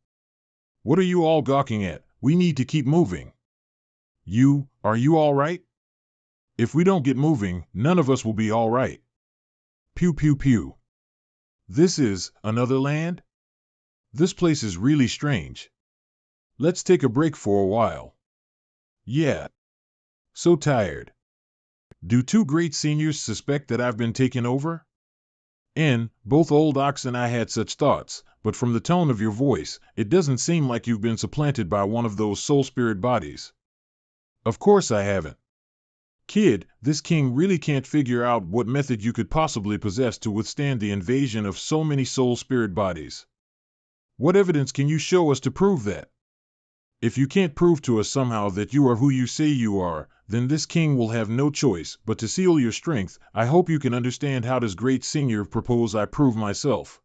What are you all gawking at? We need to keep moving. Are you all right? If we don't get moving, none of us will be all right. Pew pew pew. This is another land? This place is really strange. Let's take a break for a while. Yeah. So tired. Do two great seniors suspect that I've been taken over? Both Old Ox and I had such thoughts, but from the tone of your voice, it doesn't seem like you've been supplanted by one of those soul spirit bodies. Of course I haven't. Kid, this king really can't figure out what method you could possibly possess to withstand the invasion of so many soul spirit bodies. What evidence can you show us to prove that? If you can't prove to us somehow that you are who you say you are, then this king will have no choice but to seal your strength. I hope you can understand how does great senior propose I prove myself.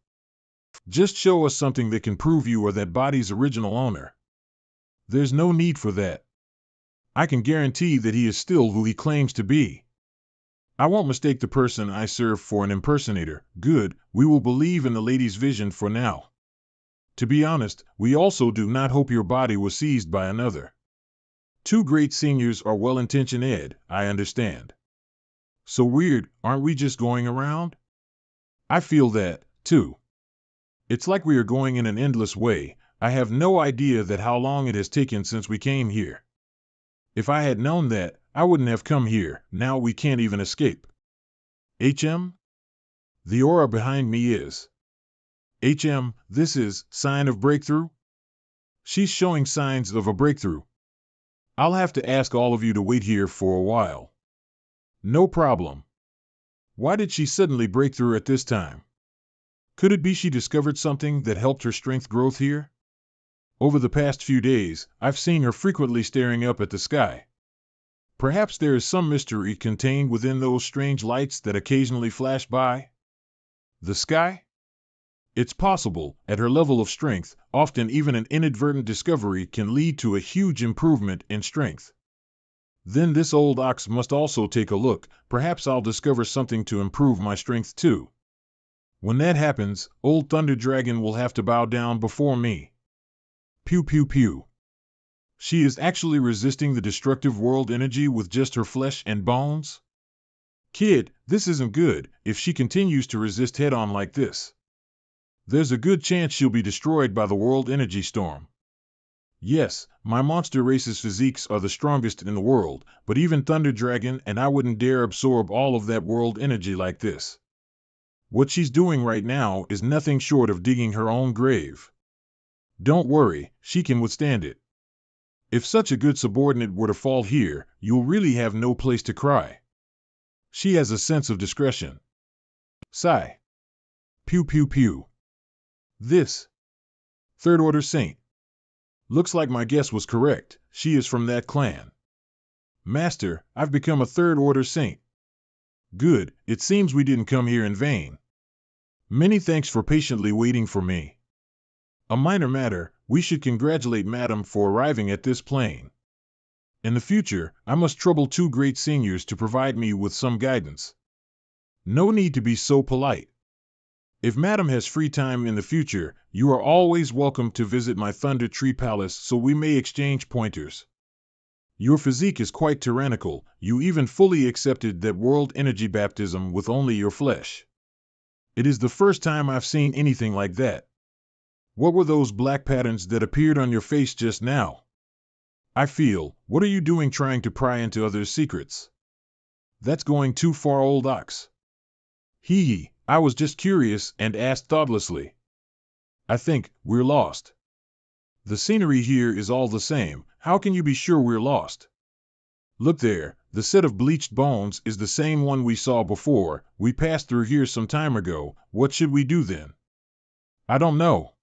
Just show us something that can prove you are that body's original owner. There's no need for that. I can guarantee that he is still who he claims to be. I won't mistake the person I serve for an impersonator. Good, we will believe in the lady's vision for now. To be honest, we also do not hope your body was seized by another. Two great seniors are well-intentioned, Ed, I understand. So weird, aren't we just going around? I feel that, too. It's like we are going in an endless way. I have no idea that how long it has taken since we came here. If I had known that, I wouldn't have come here. Now we can't even escape. HM? The aura behind me is. HM, this is sign of breakthrough? She's showing signs of a breakthrough. I'll have to ask all of you to wait here for a while. No problem. Why did she suddenly break through at this time? Could it be she discovered something that helped her strength growth here? Over the past few days, I've seen her frequently staring up at the sky. Perhaps there is some mystery contained within those strange lights that occasionally flash by? The sky? It's possible, at her level of strength, often even an inadvertent discovery can lead to a huge improvement in strength. Then this old ox must also take a look. Perhaps I'll discover something to improve my strength too. When that happens, old Thunder Dragon will have to bow down before me. Pew pew pew. She is actually resisting the destructive world energy with just her flesh and bones? Kid, this isn't good if she continues to resist head-on like this. There's a good chance she'll be destroyed by the world energy storm. Yes, my monster race's physiques are the strongest in the world, but even Thunder Dragon and I wouldn't dare absorb all of that world energy like this. What she's doing right now is nothing short of digging her own grave. Don't worry, she can withstand it. If such a good subordinate were to fall here, you'll really have no place to cry. She has a sense of discretion. Sigh. Pew pew pew. This. Third Order Saint. Looks like my guess was correct, she is from that clan. Master, I've become a Third Order Saint. Good, it seems we didn't come here in vain. Many thanks for patiently waiting for me. A minor matter, we should congratulate Madam for arriving at this plane. In the future, I must trouble two great seniors to provide me with some guidance. No need to be so polite. If Madam has free time in the future, you are always welcome to visit my Thunder Tree Palace so we may exchange pointers. Your physique is quite tyrannical. You even fully accepted that world energy baptism with only your flesh. It is the first time I've seen anything like that. What were those black patterns that appeared on your face just now? What are you doing trying to pry into others' secrets? That's going too far, old ox. Hee, I was just curious and asked thoughtlessly. I think we're lost. The scenery here is all the same. How can you be sure we're lost? Look there, the set of bleached bones is the same one we saw before. We passed through here some time ago. What should we do then? I don't know.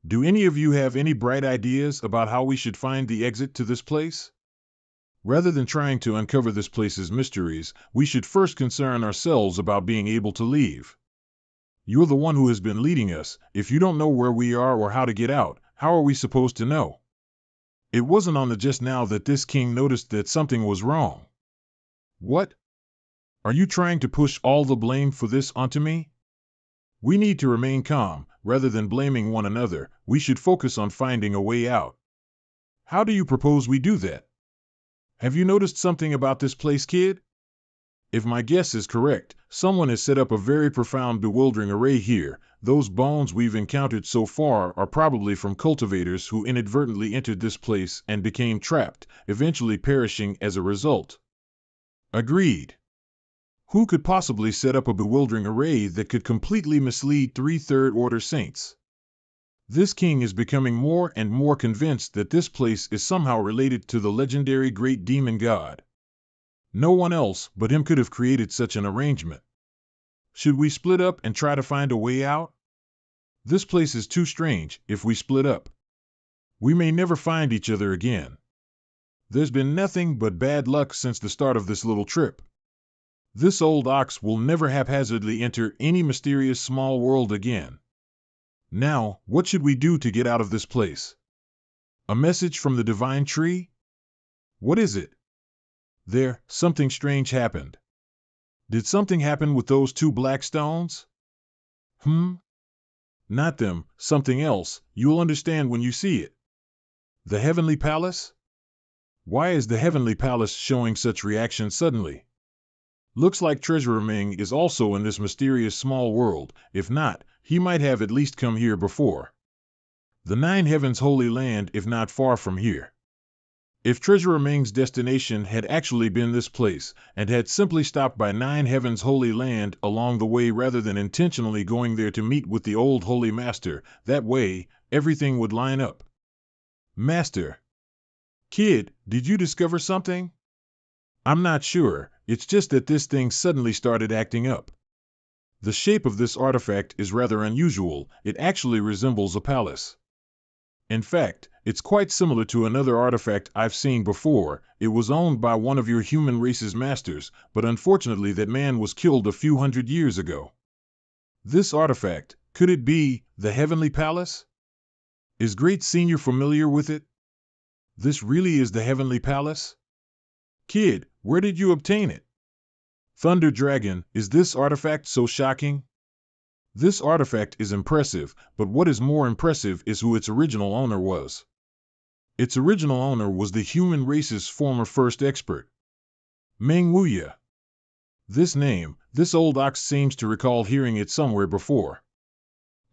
Do any of you have any bright ideas about how we should find the exit to this place? Rather than trying to uncover this place's mysteries, we should first concern ourselves about being able to leave. You're the one who has been leading us. If you don't know where we are or how to get out, how are we supposed to know? It wasn't on the just now that this king noticed that something was wrong. What? Are you trying to push all the blame for this onto me? We need to remain calm. Rather than blaming one another, we should focus on finding a way out. How do you propose we do that? Have you noticed something about this place, kid? If my guess is correct, someone has set up a very profound, bewildering array here. Those bones we've encountered so far are probably from cultivators who inadvertently entered this place and became trapped, eventually perishing as a result. Agreed. Who could possibly set up a bewildering array that could completely mislead 3/3 order saints? This king is becoming more and more convinced that this place is somehow related to the legendary great demon god. No one else but him could have created such an arrangement. Should we split up and try to find a way out? This place is too strange. If we split up, we may never find each other again. There's been nothing but bad luck since the start of this little trip. This old ox will never haphazardly enter any mysterious small world again. Now, what should we do to get out of this place? A message from the divine tree? What is it? There, something strange happened. Did something happen with those 2 black stones? Not them, something else. You'll understand when you see it. The Heavenly Palace? Why is the Heavenly Palace showing such reaction suddenly? Looks like Treasurer Ming is also in this mysterious small world. If not, he might have at least come here before. The 9 Heavens Holy Land, if not far from here. If Treasurer Ming's destination had actually been this place, and had simply stopped by 9 Heavens Holy Land along the way rather than intentionally going there to meet with the old Holy Master, that way, everything would line up. Master. Kid, did you discover something? I'm not sure. It's just that this thing suddenly started acting up. The shape of this artifact is rather unusual. It actually resembles a palace. In fact, it's quite similar to another artifact I've seen before. It was owned by one of your human race's masters, but unfortunately that man was killed a few hundred years ago. This artifact, could it be the Heavenly Palace? Is Great Senior familiar with it? This really is the Heavenly Palace? Kid, where did you obtain it? Thunder Dragon, is this artifact so shocking? This artifact is impressive, but what is more impressive is who its original owner was. Its original owner was the human race's former first expert, Meng Wuya. This name, this old ox seems to recall hearing it somewhere before.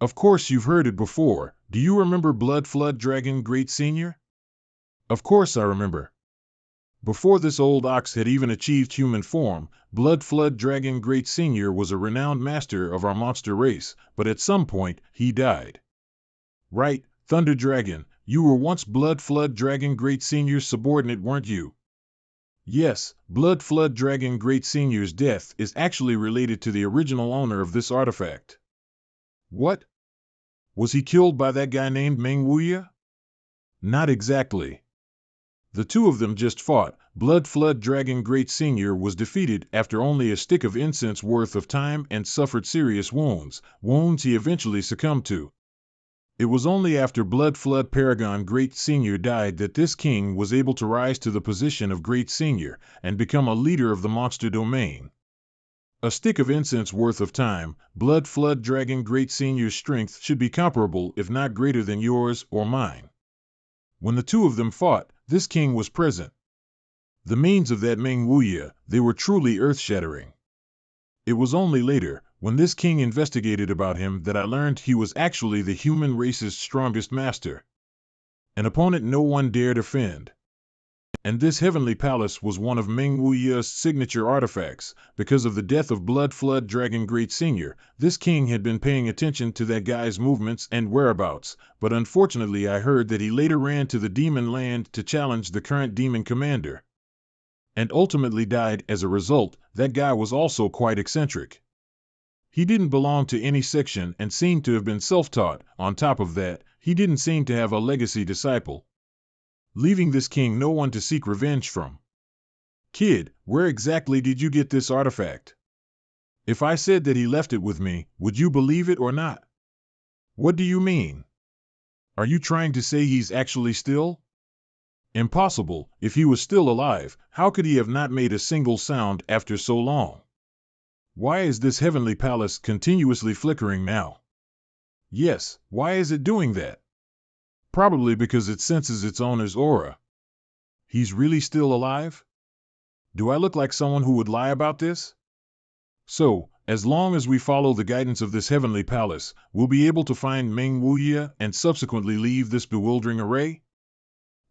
Of course you've heard it before. Do you remember Blood Flood Dragon Great Senior? Of course I remember. Before this old ox had even achieved human form, Blood Flood Dragon Great Senior was a renowned master of our monster race, but at some point, he died. Right, Thunder Dragon, you were once Blood Flood Dragon Great Senior's subordinate, weren't you? Yes, Blood Flood Dragon Great Senior's death is actually related to the original owner of this artifact. What? Was he killed by that guy named Meng Wuya? Not exactly. The 2 of them just fought. Blood Flood Dragon Great Senior was defeated after only a stick of incense worth of time and suffered serious wounds he eventually succumbed to. It was only after Blood Flood Paragon Great Senior died that this king was able to rise to the position of Great Senior and become a leader of the monster domain. A stick of incense worth of time, blood flood dragon great senior's strength should be comparable if not greater than yours or mine. When the two of them fought, this king was present. The means of that Ming Wuya, they were truly earth-shattering. It was only later, when this king investigated about him, that I learned he was actually the human race's strongest master. An opponent no one dared offend. And this heavenly palace was one of Ming Wuya's signature artifacts. Because of the death of Blood Flood Dragon Great Senior, this king had been paying attention to that guy's movements and whereabouts, but unfortunately I heard that he later ran to the demon land to challenge the current demon commander. And ultimately died as a result. That guy was also quite eccentric. He didn't belong to any section and seemed to have been self-taught. On top of that, he didn't seem to have a legacy disciple, leaving this king no one to seek revenge from. Kid, where exactly did you get this artifact? If I said that he left it with me, would you believe it or not? What do you mean? Are you trying to say he's actually still? Impossible. If he was still alive, how could he have not made a single sound after so long? Why is this heavenly palace continuously flickering now? Yes, why is it doing that? Probably because it senses its owner's aura. He's really still alive? Do I look like someone who would lie about this? So, as long as we follow the guidance of this heavenly palace, we'll be able to find Ming Wuya and subsequently leave this bewildering array?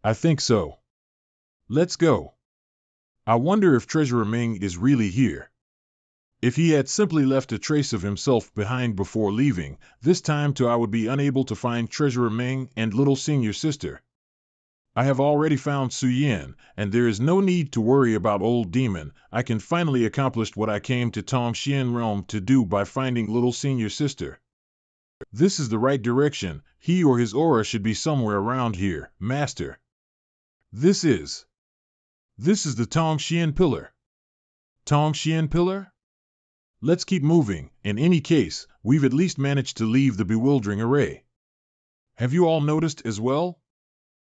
I think so. Let's go. I wonder if Treasurer Ming is really here. If he had simply left a trace of himself behind before leaving, this time too I would be unable to find Treasurer Ming and little senior sister. I have already found Su Yin, and there is no need to worry about old demon. I can finally accomplish what I came to Tong Xian realm to do by finding little senior sister. This is the right direction. He or his aura should be somewhere around here, master. This is the Tong Xian pillar. Tong Xian pillar? Let's keep moving. In any case, we've at least managed to leave the bewildering array. Have you all noticed as well?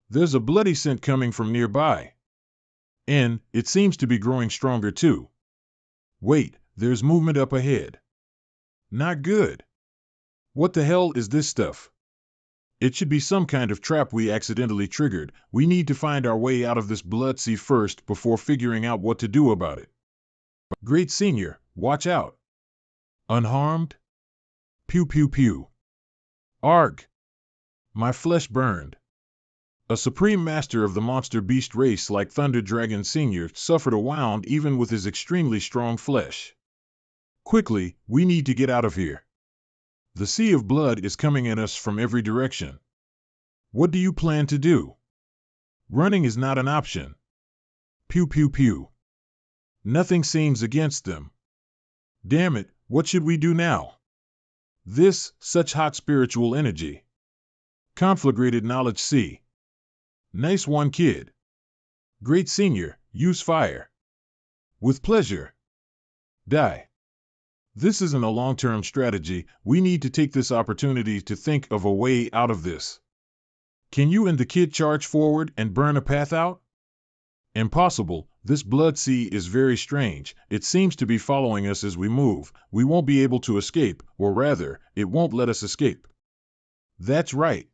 There's a bloody scent coming from nearby. And it seems to be growing stronger too. Wait, there's movement up ahead. Not good. What the hell is this stuff? It should be some kind of trap we accidentally triggered. We need to find our way out of this blood sea first before figuring out what to do about it. Great Senior, watch out. Unharmed? Pew pew pew. Arg! My flesh burned. A supreme master of the monster beast race like Thunder Dragon Senior suffered a wound even with his extremely strong flesh. Quickly, we need to get out of here. The sea of blood is coming at us from every direction. What do you plan to do? Running is not an option. Pew pew pew. Nothing seems against them. Damn it, what should we do now? Such hot spiritual energy. Conflagrated knowledge C. Nice one, kid. Great Senior, use fire. With pleasure. Die. This isn't a long-term strategy. We need to take this opportunity to think of a way out of this. Can you and the kid charge forward and burn a path out? Impossible. This blood sea is very strange. It seems to be following us as we move. We won't be able to escape, or rather, it won't let us escape. That's right.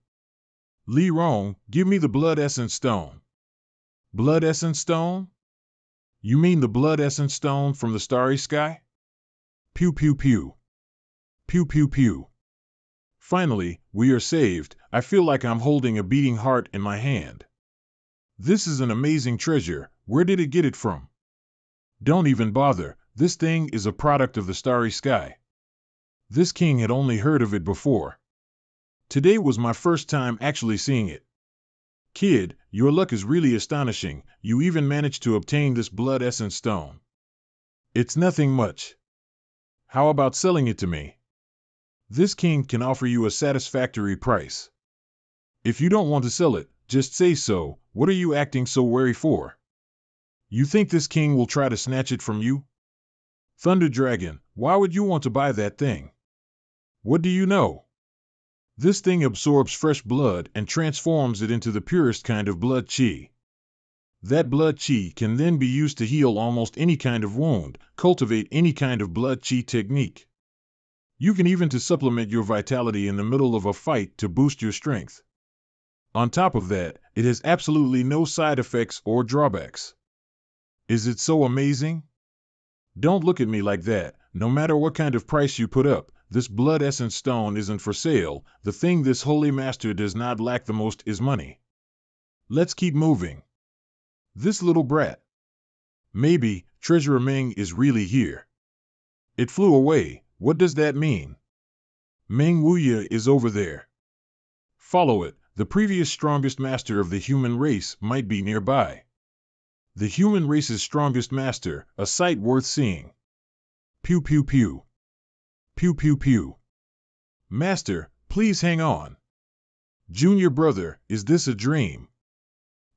Li Rong, give me the blood essence stone. Blood essence stone? You mean the blood essence stone from the starry sky? Pew pew pew. Pew pew pew. Finally, we are saved. I feel like I'm holding a beating heart in my hand. This is an amazing treasure. Where did it get it from? Don't even bother. This thing is a product of the starry sky. This king had only heard of it before. Today was my first time actually seeing it. Kid, your luck is really astonishing. You even managed to obtain this blood essence stone. It's nothing much. How about selling it to me? This king can offer you a satisfactory price. If you don't want to sell it, just say so. What are you acting so wary for? You think this king will try to snatch it from you? Thunder Dragon, why would you want to buy that thing? What do you know? This thing absorbs fresh blood and transforms it into the purest kind of blood chi. That blood chi can then be used to heal almost any kind of wound, cultivate any kind of blood chi technique. You can even to supplement your vitality in the middle of a fight to boost your strength. On top of that, it has absolutely no side effects or drawbacks. Is it so amazing? Don't look at me like that. No matter what kind of price you put up, this blood essence stone isn't for sale. The thing this holy master does not lack the most is money. Let's keep moving. This little brat. Maybe Treasurer Ming is really here. It flew away. What does that mean? Meng Wuya is over there. Follow it. The previous strongest master of the human race might be nearby. The human race's strongest master, a sight worth seeing. Pew pew pew. Pew pew pew. Master, please hang on. Junior brother, is this a dream?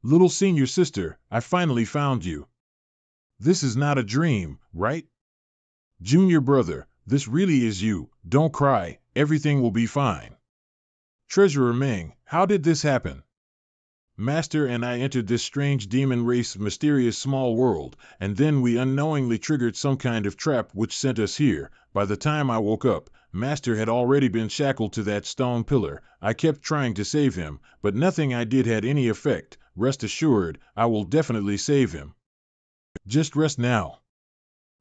Little senior sister, I finally found you. This is not a dream, right? Junior brother, this really is you. Don't cry, everything will be fine. Treasurer Ming, how did this happen? Master and I entered this strange demon race mysterious small world, and then we unknowingly triggered some kind of trap which sent us here. By the time I woke up, Master had already been shackled to that stone pillar. I kept trying to save him, but nothing I did had any effect. Rest assured, I will definitely save him. Just rest now.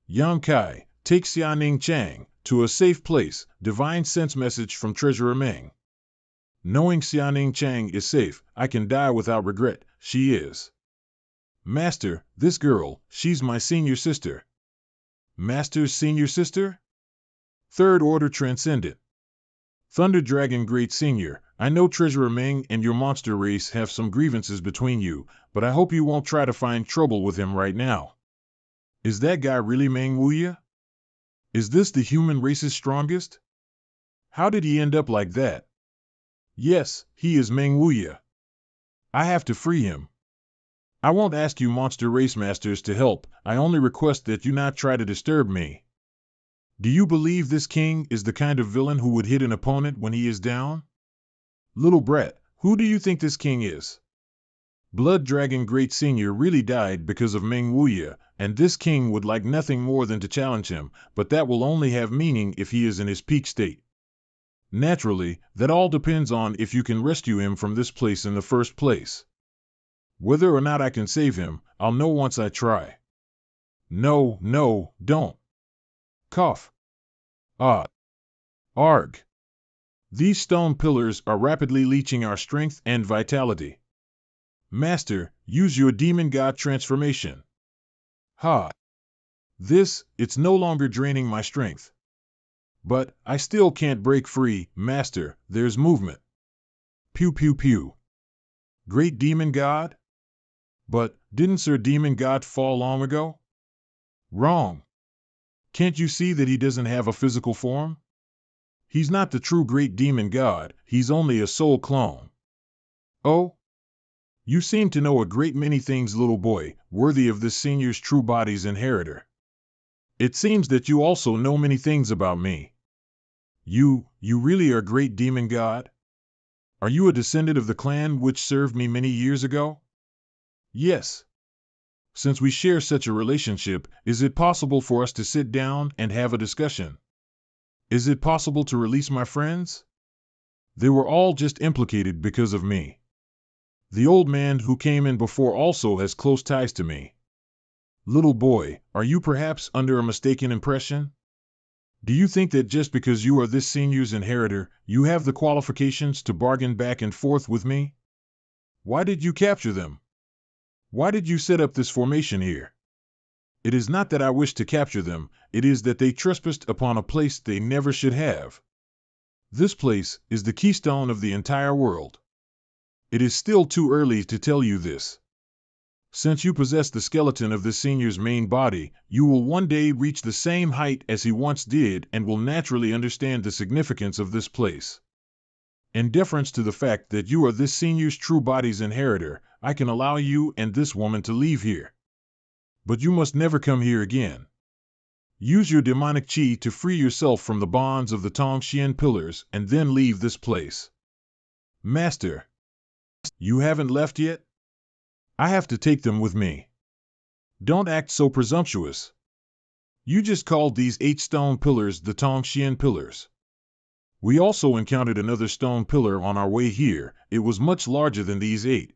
Yang Kai, take Xianing Chang to a safe place. Divine sense message from Treasurer Ming. Knowing Xianing Chang is safe, I can die without regret. She is. Master, this girl, she's my senior sister. Master's senior sister? Third Order Transcendent. Thunder Dragon Great Senior, I know Treasurer Ming and your monster race have some grievances between you, but I hope you won't try to find trouble with him right now. Is that guy really Meng Wuya? Is this the human race's strongest? How did he end up like that? Yes, he is Meng Wuya. I have to free him. I won't ask you monster race masters to help. I only request that you not try to disturb me. Do you believe this king is the kind of villain who would hit an opponent when he is down? Little brat, who do you think this king is? Blood Dragon Great Senior really died because of Meng Wuya, and this king would like nothing more than to challenge him, but that will only have meaning if he is in his peak state. Naturally, that all depends on if you can rescue him from this place in the first place. Whether or not I can save him, I'll know once I try. No, no, don't. Cough. Ah. Arg. These stone pillars are rapidly leaching our strength and vitality. Master, use your demon god transformation. Ha. It's no longer draining my strength. But I still can't break free, Master, there's movement. Pew pew pew. Great demon god? But didn't Sir Demon God fall long ago? Wrong. Can't you see that he doesn't have a physical form? He's not the true great demon god, he's only a soul clone. Oh? You seem to know a great many things, little boy, worthy of this senior's true body's inheritor. It seems that you also know many things about me. You really are great demon god? Are you a descendant of the clan which served me many years ago? Yes. Since we share such a relationship, is it possible for us to sit down and have a discussion? Is it possible to release my friends? They were all just implicated because of me. The old man who came in before also has close ties to me. Little boy, are you perhaps under a mistaken impression? Do you think that just because you are this senior's inheritor, you have the qualifications to bargain back and forth with me? Why did you capture them? Why did you set up this formation here? It is not that I wish to capture them, it is that they trespassed upon a place they never should have. This place is the keystone of the entire world. It is still too early to tell you this. Since you possess the skeleton of this senior's main body, you will one day reach the same height as he once did and will naturally understand the significance of this place. In deference to the fact that you are this senior's true body's inheritor, I can allow you and this woman to leave here. But you must never come here again. Use your demonic chi to free yourself from the bonds of the Tongxian pillars and then leave this place. Master, you haven't left yet? I have to take them with me. Don't act so presumptuous. You just called these 8 stone pillars the Tongxian pillars. We also encountered another stone pillar on our way here. It was much larger than these 8.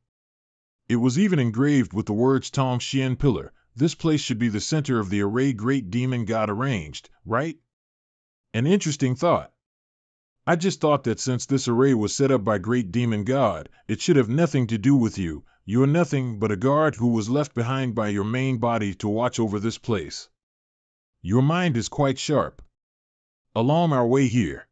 It was even engraved with the words Tongxian pillar. This place should be the center of the array great demon god arranged, right? An interesting thought. I just thought that since this array was set up by great demon god, it should have nothing to do with you. You're nothing but a guard who was left behind by your main body to watch over this place. Your mind is quite sharp. Along our way here,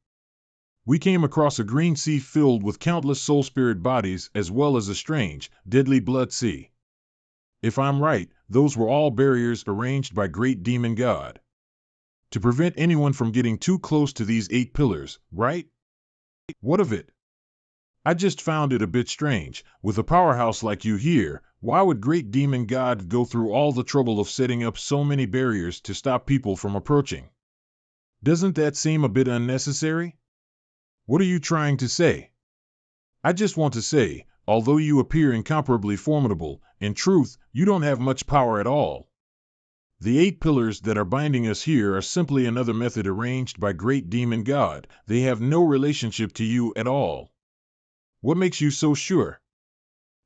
we came across a green sea filled with countless soul spirit bodies as well as a strange, deadly blood sea. If I'm right, those were all barriers arranged by great demon god to prevent anyone from getting too close to these 8 pillars, right? What of it? I just found it a bit strange. With a powerhouse like you here, why would great demon god go through all the trouble of setting up so many barriers to stop people from approaching? Doesn't that seem a bit unnecessary? What are you trying to say? I just want to say, although you appear incomparably formidable, in truth, you don't have much power at all. The 8 pillars that are binding us here are simply another method arranged by great demon god. They have no relationship to you at all. What makes you so sure?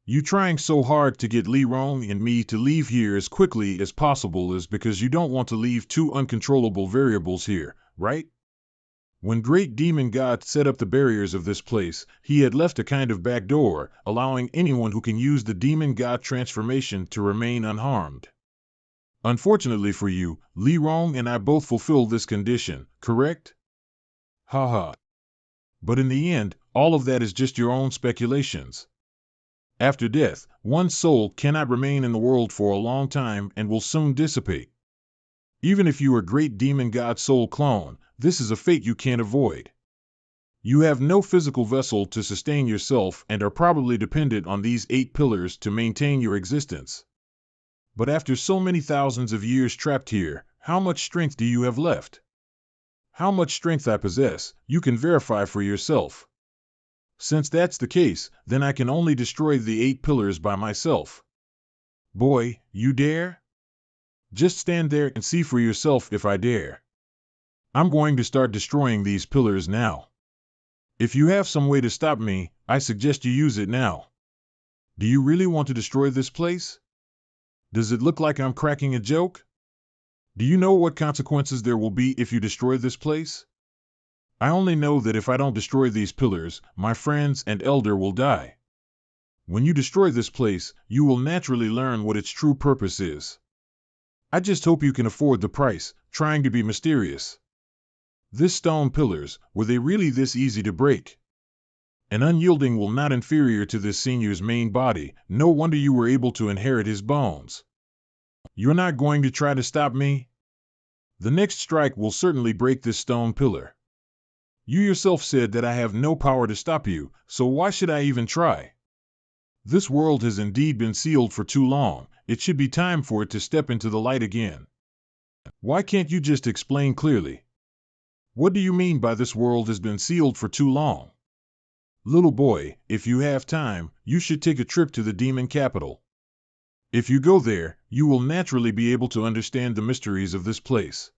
You trying so hard to get Li Rong and me to leave here as quickly as possible is because you don't want to leave 2 uncontrollable variables here, right? When great demon god set up the barriers of this place, he had left a kind of back door, allowing anyone who can use the demon god transformation to remain unharmed. Unfortunately for you, Li Rong and I both fulfill this condition, correct? Haha. But in the end, all of that is just your own speculations. After death, one's soul cannot remain in the world for a long time and will soon dissipate. Even if you are great demon god soul clone, this is a fate you can't avoid. You have no physical vessel to sustain yourself and are probably dependent on these 8 pillars to maintain your existence. But after so many thousands of years trapped here, how much strength do you have left? How much strength I possess, you can verify for yourself. Since that's the case, then I can only destroy the 8 pillars by myself. Boy, you dare? Just stand there and see for yourself if I dare. I'm going to start destroying these pillars now. If you have some way to stop me, I suggest you use it now. Do you really want to destroy this place? Does it look like I'm cracking a joke? Do you know what consequences there will be if you destroy this place? I only know that if I don't destroy these pillars, my friends and elder will die. When you destroy this place, you will naturally learn what its true purpose is. I just hope you can afford the price, trying to be mysterious. This stone pillars, were they really this easy to break? An unyielding will not inferior to this senior's main body, no wonder you were able to inherit his bones. You're not going to try to stop me? The next strike will certainly break this stone pillar. You yourself said that I have no power to stop you, so why should I even try? This world has indeed been sealed for too long, it should be time for it to step into the light again. Why can't you just explain clearly? What do you mean by this world has been sealed for too long? Little boy, if you have time, you should take a trip to the demon capital. If you go there, you will naturally be able to understand the mysteries of this place.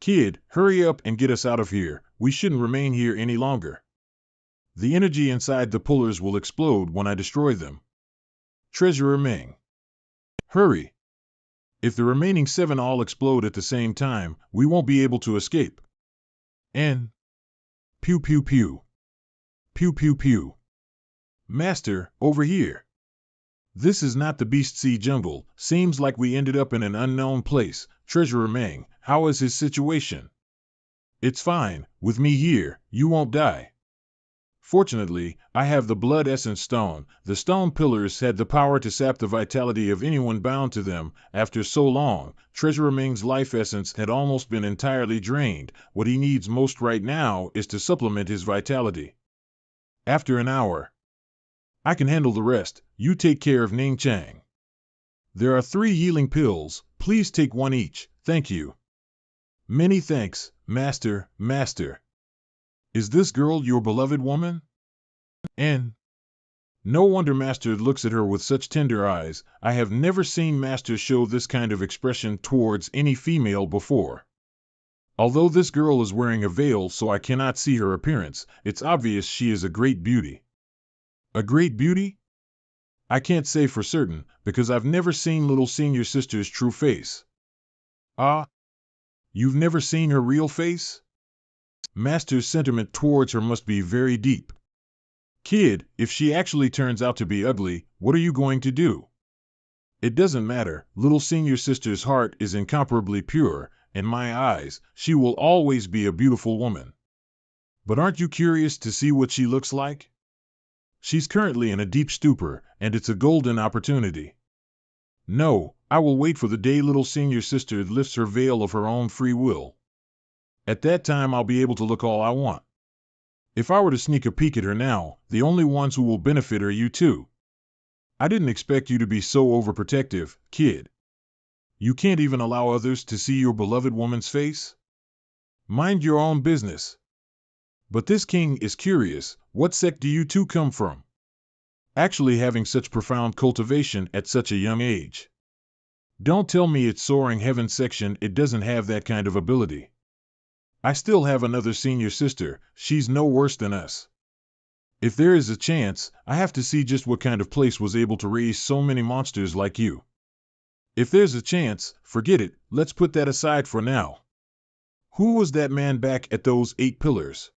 Kid, hurry up and get us out of here, we shouldn't remain here any longer. The energy inside the pillars will explode when I destroy them. Treasurer Ming. Hurry. If the remaining 7 all explode at the same time, we won't be able to escape. And pew pew pew. Pew pew pew. Master, over here. This is not the Beast Sea jungle, seems like we ended up in an unknown place. Treasurer Ming, how is his situation? It's fine, with me here, you won't die. Fortunately, I have the blood essence stone. The stone pillars had the power to sap the vitality of anyone bound to them. After so long, Treasurer Ming's life essence had almost been entirely drained. What he needs most right now is to supplement his vitality. After an hour, I can handle the rest. You take care of Ning Chang. There are 3 healing pills. Please take 1 each. Thank you. Many thanks, Master, Master. Is this girl your beloved woman? And No wonder Master looks at her with such tender eyes. I have never seen Master show this kind of expression towards any female before. Although this girl is wearing a veil so I cannot see her appearance, it's obvious she is a great beauty. A great beauty? I can't say for certain, because I've never seen little senior sister's true face. Ah, you've never seen her real face? Master's sentiment towards her must be very deep. Kid, if she actually turns out to be ugly, what are you going to do? It doesn't matter, little senior sister's heart is incomparably pure. In my eyes, she will always be a beautiful woman. But aren't you curious to see what she looks like? She's currently in a deep stupor, and it's a golden opportunity. No, I will wait for the day little senior sister lifts her veil of her own free will. At that time I'll be able to look all I want. If I were to sneak a peek at her now, the only ones who will benefit are you two. I didn't expect you to be so overprotective, kid. You can't even allow others to see your beloved woman's face? Mind your own business. But this king is curious. What sect do you two come from? Actually having such profound cultivation at such a young age. Don't tell me it's Soaring Heaven section, it doesn't have that kind of ability. I still have another senior sister, she's no worse than us. If there is a chance, I have to see just what kind of place was able to raise so many monsters like you. If there's a chance, forget it, let's put that aside for now. Who was that man back at those 8 pillars?